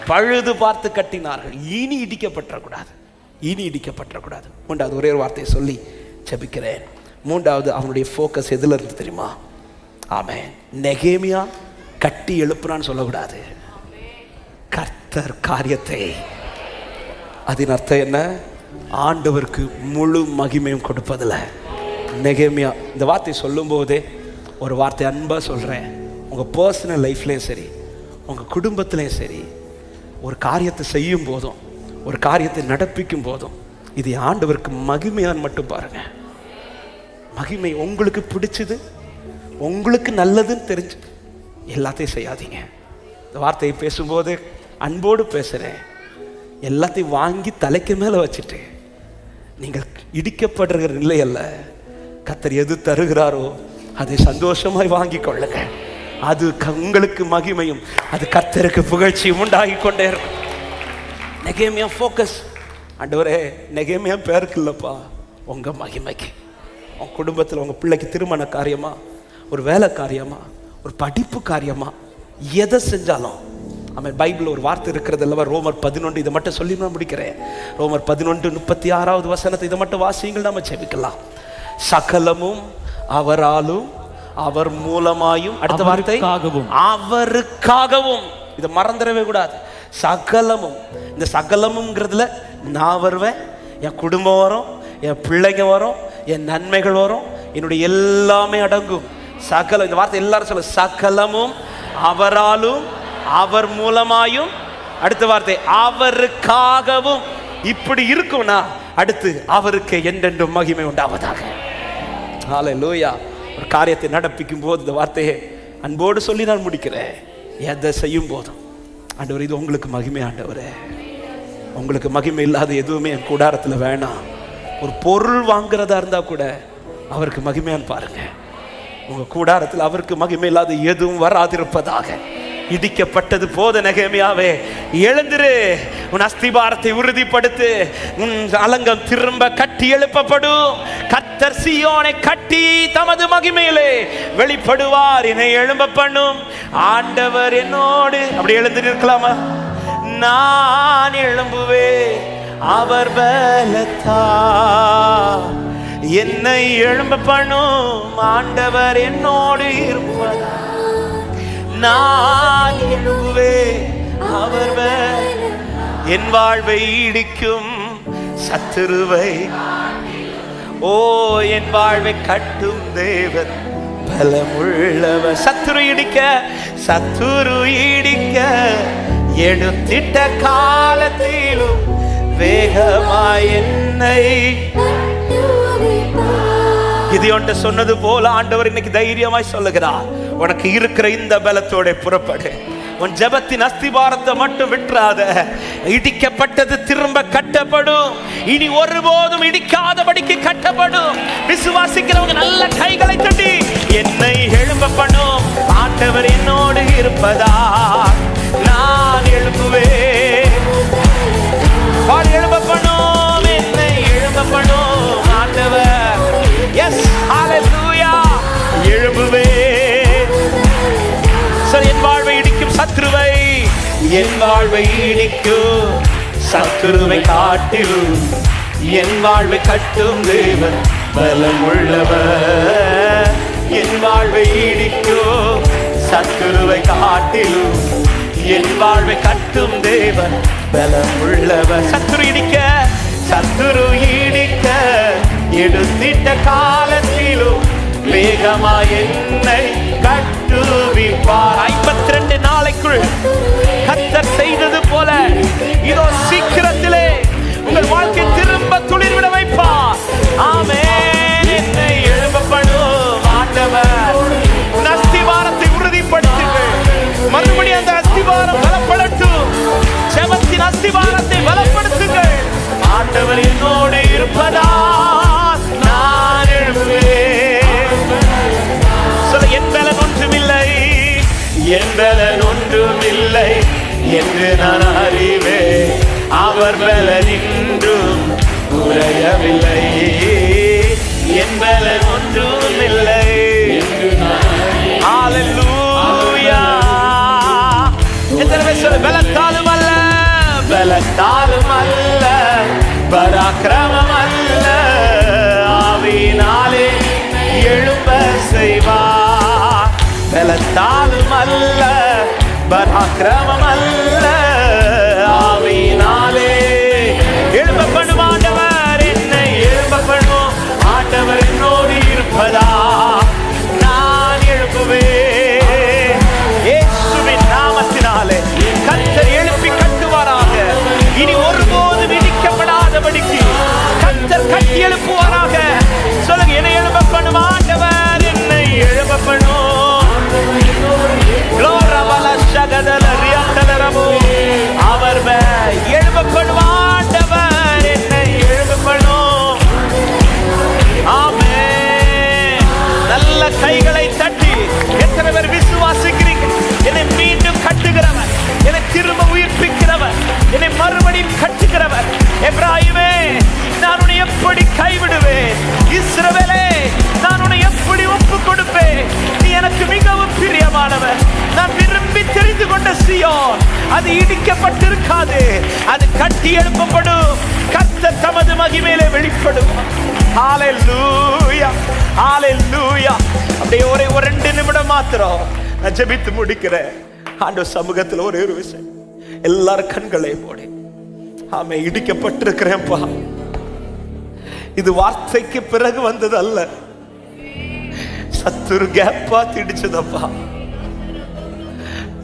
பழுது பார்த்து கட்டினார்கள், இனி இடிக்கப்பட்டக்கூடாது, இனி இடிக்கப்பட்டக்கூடாது. 3வது ஒரே ஒரு வார்த்தையை சொல்லி ஜெபிக்கிறேன். 3வது அவனுடைய ஃபோக்கஸ் எதுல இருந்து தெரியுமா? ஆமென். நெகேமியா கட்டி எழுப்புறான்னு சொல்லக்கூடாது, கர்த்தர் காரியத்தை. அதன் அர்த்தம் என்ன? ஆண்டவருக்கு முழு மகிமையும் கொடுப்பதில்ல. நெகேமியா இந்த வார்த்தை சொல்லும் போதே ஒரு வார்த்தை அன்பா சொல்றேன், உங்க பர்சனல் லைஃப்லயும் சரி, உங்க குடும்பத்திலையும் சரி, ஒரு காரியத்தை செய்யும் போதும், ஒரு காரியத்தை நடப்பிக்கும் போதும், இது ஆண்டவருக்கு மகிமையான்னு மட்டும் பாருங்க. மகிமை உங்களுக்கு பிடிச்சது, உங்களுக்கு நல்லதுன்னு தெரிஞ்சு எல்லாத்தையும் செய்யாதீங்க. இந்த வார்த்தையை பேசும்போது அன்போடு பேசுகிறேன். எல்லாத்தையும் வாங்கி தலைக்கு மேலே வச்சுட்டு நீங்கள் இடிக்கப்படுற நிலை அல்ல. கர்த்தர் எது தருகிறாரோ அதை சந்தோஷமாய் வாங்கி கொள்ளுங்க. அது உங்களுக்கு மகிமையும், அது கர்த்தருக்கு புகழ்ச்சியும் உண்டாகி கொண்டே இருக்கும். நெகேமியா ஃபோக்கஸ், ஆண்டவரே நெகேமியா பேருக்கு இல்லைப்பா, உங்கள் மகிமைக்கு. உங்கள் குடும்பத்தில் உங்கள் பிள்ளைக்கு திருமண காரியமா, ஒரு வேலை காரியமா, ஒரு படிப்பு காரியமா, எதை செஞ்சாலும் ஆமென். பைபிள் ஒரு வார்த்தை இருக்கிறது அல்லவா, ரோமர் 11, இதை மட்டும் சொல்லி நான் முடிக்கிறேன். ரோமர் 11:36 வசனத்தை இதை மட்டும் வாசியுங்கள், நம்ம ஜெபிக்கலாம். சகலமும் அவராலும் அவர் மூலமாயும், அடுத்த வார்த்தை அவருக்காகவும். இதை மறந்துடவே கூடாது. சகலமும், இந்த சகலமுங்கிறதுல நான் வருவேன், என் குடும்பம் வரும், என் பிள்ளைங்க வரும், என் நன்மைகள் வரும், என்னுடைய எல்லாமே அடங்கும். சகலம், இந்த வார்த்தை எல்லாரும் சொல்ல, சகலமும் அவராலும் அவர் மூலமாயும், அடுத்த வார்த்தை அவருக்காகவும். இப்படி இருக்கும்னா அடுத்து அவருக்கு என்றென்றும் மகிமை உண்டாவதாக. ஹல்லேலூயா. ஒரு காரியத்தை நடப்பிக்கும் போது இந்த வார்த்தையை அன்போடு சொல்லி நான் முடிக்கிறேன். எதை செய்யும் போதும் ஆண்டவர் இது உங்களுக்கு மகிமை, ஆண்டவரே உங்களுக்கு மகிமை இல்லாத எதுவுமே என் கூடாரத்தில் வேணாம். ஒரு பொருள் வாங்குறதா இருந்தா கூட அவருக்கு மகிமையான்னு பாருங்க. உங்க கூடாரத்தில் அவருக்கு மகிமை இல்லாத எதுவும் வராதிருப்பதாக. இடிக்கப்பட்டது போத நெகேமியாவே, எழுந்திரு, உன் அஸ்திபாரத்தை உறுதிப்படுத்து, உன் அலங்கம் திரும்ப கட்டி எழுப்பப்படும். கர்த்தர் சீயோனை கட்டி தமது மகிமையிலே வெளிப்படுவார், என்னை எழும்ப பண்ணும். ஆண்டவர் என்னோடு, அப்படி எழுந்து நிற்கலாமா? நான் எழும்புவே அவர் பலத்தா, என்னை எழும்ப பண்ணும். ஆண்டவர் என்னோடு இருப்பதா, நான் எழுவே அவர் என் வாழ்வை இடிக்கும் சத்துருவை, ஓ என் வாழ்வை கட்டும் தேவன் பலமுள்ளவர். சத்துரு இடிக்க எடுத்திட்ட காலத்திலும் வேகமாய் என்னை கிதியோன்ட்ட சொன்னது போல ஆண்டவர் இன்னைக்கு தைரியமாய் சொல்லுகிறார், உனக்கு இருக்கிற இந்த பலத்தோட புறப்படு. உன் ஜெபத்தின் அஸ்திபாரத்தை மட்டும் விட்டுறாத. இடிக்கப்பட்டது திரும்ப கட்டப்படும், இனி ஒருபோதும் இடிக்காதபடிக்கு கட்டப்படும். விசுவாசிக்கிறவங்க நல்ல கைகளை தட்டி என்னை எழும்ப பண்ணும். ஆண்டவர் என்னோடு இருப்பதா நான் எழும்புவேன். எழும்ப பண்ணும், என்னை எழும்ப பண்ணும் ஆண்டவர். எஸ் ஹல்லேலூயா. எழும்புவேன். சரி, என் வாழ்வை இடிக்கும் சத்துருவை, என் வாழ்வை இடிக்கும் சத்துருவை காட்டிலும் என் வாழ்வை கட்டும் தேவன் பலம் உள்ளவர். என் வாழ்வை இடிக்கும் சத்துருவை காட்டிலும் என் வாழ்வை கட்டும் தேவன் பலம் உள்ளவர். சத்துரு இடிக்க எடுத்திட்ட காலத்திலும் வேகமாய் என்னை கட்டுவிப்பார். 52 நாளைக்குள் கர்த்தர் செய்தது போல இதோ சீக்கிரத்திலே உங்கள் வாழ்க்கை திரும்ப துளிர்விட வைப்பார். ஆமென். என்னை எழும்ப பண்ணும் ஆண்டவர். அஸ்திவாரத்தை உறுதிப்படுத்துங்கள். மறுபடியும் அந்த அஸ்திவாரம் பலப்படட்டும். ஜெபத்தின் அஸ்திவாரத்தை பலப்படுத்துங்கள். ஆண்டவர் என்னோடு இருப்பதா நான் எழும்புவேன். சொல்ல, என் பலன் ஒன்றுமில்லை, என் பலன் ஒன்றுமில்லை என்று நான் அறிவேன். அவர் பலன் இன்றும் குறையவில்லை. என் பலன் ஒன்றுமில்லை. ஹல்லேலூயா. எத்தனை பேர் சொல்ல, பலத்தாலும் அல்ல, பலத்தாலும் அல்ல, பராக்கிரமம் அல்ல, ஆவியினாலே எழும்ப செய்வார். பலத்தாலும் அல்ல, பராக்கிரமம் அல்ல, ஆவியினாலே எழும்ப பண்ணும் ஆண்டவர். என்னை எழும்ப பண்ணும் ஆண்டவர் என்னோடு இருப்பதா நான் எழுப்புவேன். இயேசுவின் நாமத்தினாலே கர்த்தர் எழுப்பி கட்டுவாராக. இனி ஒருபோதும் இடிக்கப்படாதபடிக்கு கர்த்தர் கட்டி எழுப்புவாராக. சொல்லுங்க, என்னை எழும்ப பண்ணும் ஆண்டவர். என்னை எழும்ப பண்ணும். சீயோன் அது இடிக்கப்பட்டிருக்காது, அது கட்டி எழுப்பப்படும். கர்த்தர் தமது மகிமையிலே வெளிப்படுவார். ஹalleluya, ஹalleluya. அப்படியே ஒரே ஒரு 2 நிமிடம் மாத்திரம் நான் ஜெபித்து முடிக்கிறேன். ஆண்டவர் சமூகத்தில் ஒரே ஒரு விஷயம், எல்லாரும் கண்களை மூடி. ஆமே, இடிக்கப்பட்டிருக்கிறேன்ப்பா. இது வார்த்தைக்கு பிறகு வந்தது அல்ல, சத்துரு கேப்பா திடிச்சதப்பா.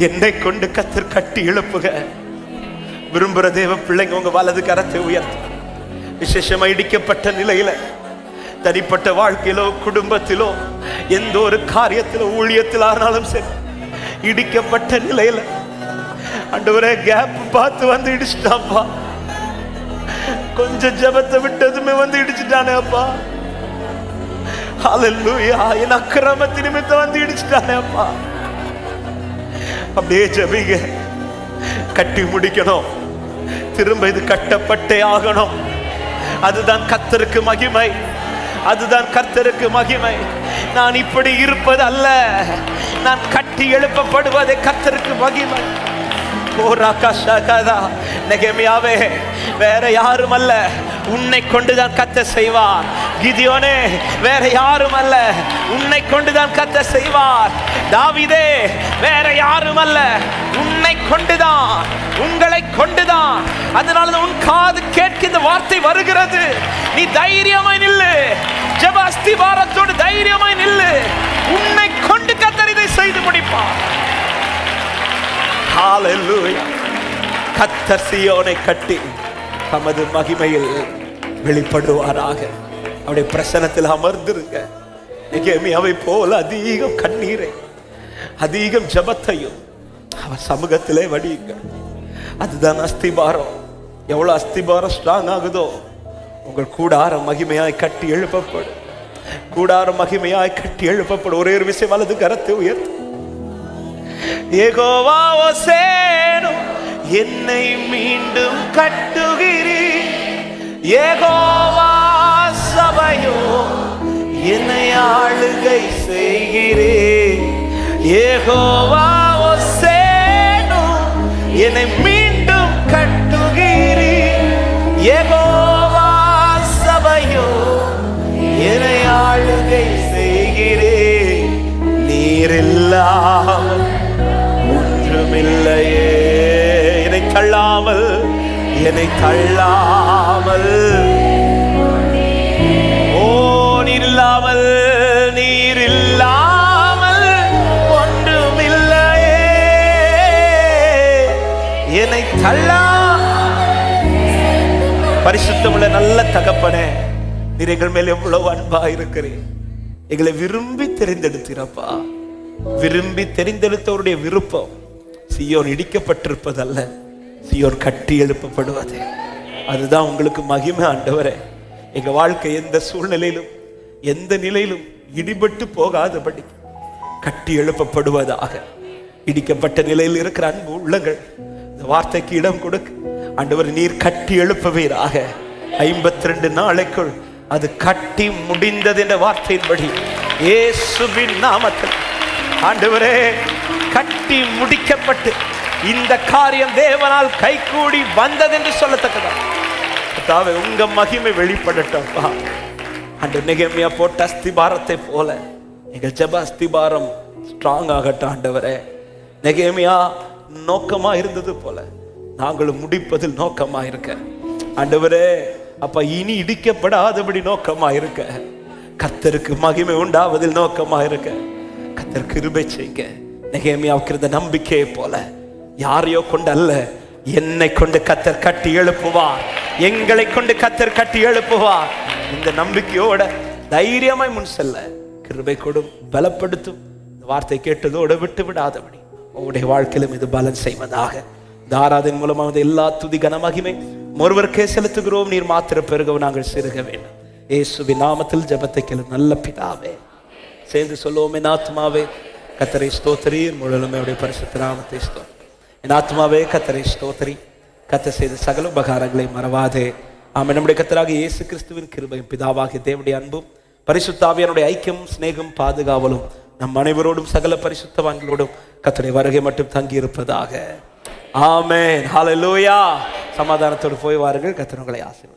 என்னை கொண்டு கர்த்தர் கட்டி எழுப்புக. விரும்புகிற தேவ பிள்ளைங்க உங்க வலது கரத்தை உயர்த்து. விசேஷமா இடிக்கப்பட்ட நிலையில தனிப்பட்ட வாழ்க்கையிலோ குடும்பத்திலோ எந்த ஒரு காரியத்திலோ ஊழியத்தில் ஆனாலும் சரி, இடிக்கப்பட்ட நிலையில ஆண்டவரே கேப் பார்த்து வந்து இடிச்சுட்டாப்பா. கொஞ்சம் ஜெபத்தை விட்டதுமே வந்து இடிச்சுட்டானே அப்பா. ஹalleluya, என் அக்கிரமத்து நிமித்தம் வந்து இடிச்சுட்டானே அப்பா. அப்படியே ஜெபிங்க. கட்டி முடிக்கணும், திரும்ப இது கட்டப்பட்டே ஆகணும். அதுதான் கர்த்தருக்கு மகிமை, அதுதான் கர்த்தருக்கு மகிமை. நான் இப்படி இருப்பது அல்ல, நான் கட்டி எழுப்பப்படுவதே கர்த்தருக்கு மகிமை. நெகேமியாவே, வேற யாரும் அல்ல, உன்னை கொண்டுதான் கர்த்தர் செய்வார். கிதியோனே, வேற யாரும் அல்ல, உன்னை கொண்டுதான் கர்த்தர் செய்வார். தாவீதே, வேற யாரும் அல்ல, உன்னை கொண்டுதான், உங்களை கொண்டுதான். அதனால உன் காது கேட்கிற வார்த்தை வருகிறது. நீ தைரியமாய் நில்லு, ஜெப அஸ்திபாரத்தோடு தைரியமாய் நில்லு. உன்னை கொண்டு கர்த்தர் இதை செய்து முடிப்பார். ஹalleluya. கர்த்தர் சீயோனை கட்டி தமது மகிமையில் வெளிப்படுவாராக. அவருடைய பிரசன்னத்தில் அமர்ந்திருங்க. நெகேமியாவை போல அதிகம் கண்ணீரை, அதிகம் ஜெபத்தையும் அவர் சமூகத்திலே வடியுங்க. அதுதான் அஸ்திபாரம். எவ்வளவு அஸ்திபாரம் ஸ்ட்ராங் ஆகுதோ, உங்கள் கூடாரம் மகிமையாய் கட்டி எழுப்பப்படும். கூடாரம் மகிமையாய் கட்டி எழுப்பப்படும். ஒரே ஒரு விஷயம், வலது கரத்தை உயர்த்து. யெகோவா ஓசேனோ, என்னை மீண்டும் கட்டுகிறீர். யெகோவா சபையோ, என்னை ஆளுகை செய்கிறீர். யெகோவா ஓசேனோ, என்னை மீண்டும் கட்டுகிறீர். யெகோவா சபையோ, என்னை ஆளுகை செய்கிறீர். நீரில்லாமல் ஒன்றுமில்லையே. என்னை தள்ளாமல், என்னை தள்ளாமல், ஓ நீரில்லாமல், நீரில்லாமல் ஒன்றுமில்லையே. என்னை தள்ளா. பரிசுத்தமுள்ள நல்ல தகப்பனே, நீர் எங்கள் மேல் எவ்வளவு அன்பா இருக்கிறேன். எங்களை விரும்பி தெரிந்தெடுத்தீரப்பா. விரும்பி தெரிந்தெடுத்தவருடைய விருப்பம் சீயோன் இடிக்கப்பட்டிருப்பதல்ல, சீயோன் கட்டி எழுப்பப்படுவது. அதுதான் உங்களுக்கு மகிமை ஆண்டவரே. எங்க வாழ்க்கை எந்த சூழ்நிலையிலும் எந்த நிலையிலும் இடிபட்டு போகாதபடி கட்டி எழுப்பப்படுவதாக. இடிக்கப்பட்ட நிலையில் இருக்கிற அன்பு உள்ளங்கள் இந்த வார்த்தைக்கு இடம் கொடுக்க ஆண்டவர், நீர் கட்டி எழுப்பவீராக. 52 நாளைக்குள் அது கட்டி முடிந்தது என்ற வார்த்தையின்படி இயேசுவின் நாமத்தில் ஆண்டவரே, கட்டி முடிக்கப்பட்டு இந்த காரியம் தேவனால் கைகூடி வந்தது என்று சொல்லத்தக்கதா உங்க மகிமை வெளிப்படட்டும். ஆண்டு நெகேமியா போட்ட அஸ்திபாரத்தை போல எங்கள் ஜெப அஸ்திபாரம் ஸ்ட்ராங் ஆகட்டும் ஆண்டவரே. நெகேமியா நோக்கமா இருந்தது போல நாங்களும் முடிப்பதில் நோக்கமா இருக்க ஆண்டவரே. அப்ப இனி இடிக்கப்படாதபடி நோக்கமா இருக்க, கர்த்தருக்கு மகிமை உண்டாவதில் நோக்கமா இருக்க கர்த்தர் கிருபை செய்யுங்க. நெகேமியாவுக்கு இருந்த நம்பிக்கையை போல யாரையோ கொண்டு அல்ல, என்னை கொண்டு கர்த்தர் கட்டி எழுப்புவார், எங்களை கொண்டு கர்த்தர் கட்டி எழுப்புவார். இந்த நம்பிக்கையோட தைரியமாய் முன் செல்ல கிருபை கொடும், பலப்படுத்தும். இந்த வார்த்தை கேட்டதோடு விட்டு விடாதபடி உங்களுடைய வாழ்க்கையிலும் இது பலன் செய்வதாக. இந்த ஆராதனை மூலமாக எல்லா துதி கன மகிமை ஒருவருக்கே செலுத்துகிறோம். நீர் மாத்திர பெருகவும் நாங்கள் சிறுக வேண்டும். இயேசுவின் நாமத்தில் ஜெபத்தை கேளு நல்ல பிதாவே. சேர்ந்து சொல்லுவோம், என் ஆத்மாவே கர்த்தரை ஸ்தோத்திரீர், முழுமையுடைய பரிசுத்த நாமத்தை ஸ்தோத்திரி. என் ஆத்மாவே கர்த்தரை ஸ்தோத்திரி, கர்த்தர் செய்த சகல உபகாரங்களை மறவாதே. ஆமென். நம்முடைய கர்த்தராக இயேசு கிறிஸ்துவின் கிருபையும் பிதாவாகிய தேவனுடைய அன்பும் பரிசுத்த ஆவியானுடைய ஐக்கியமும் சிநேகம் பாதுகாவலும் நம் அனைவரோடும் சகல பரிசுத்தவான்களோடும் கர்த்தருடைய வருகை மட்டும் தங்கி இருப்பதாக. ஆமென். ஹல்லேலூயா. சமாதானத்தோடு போய் வாருங்கள். கர்த்தர் உங்களை ஆசீர்வதிப்பார்.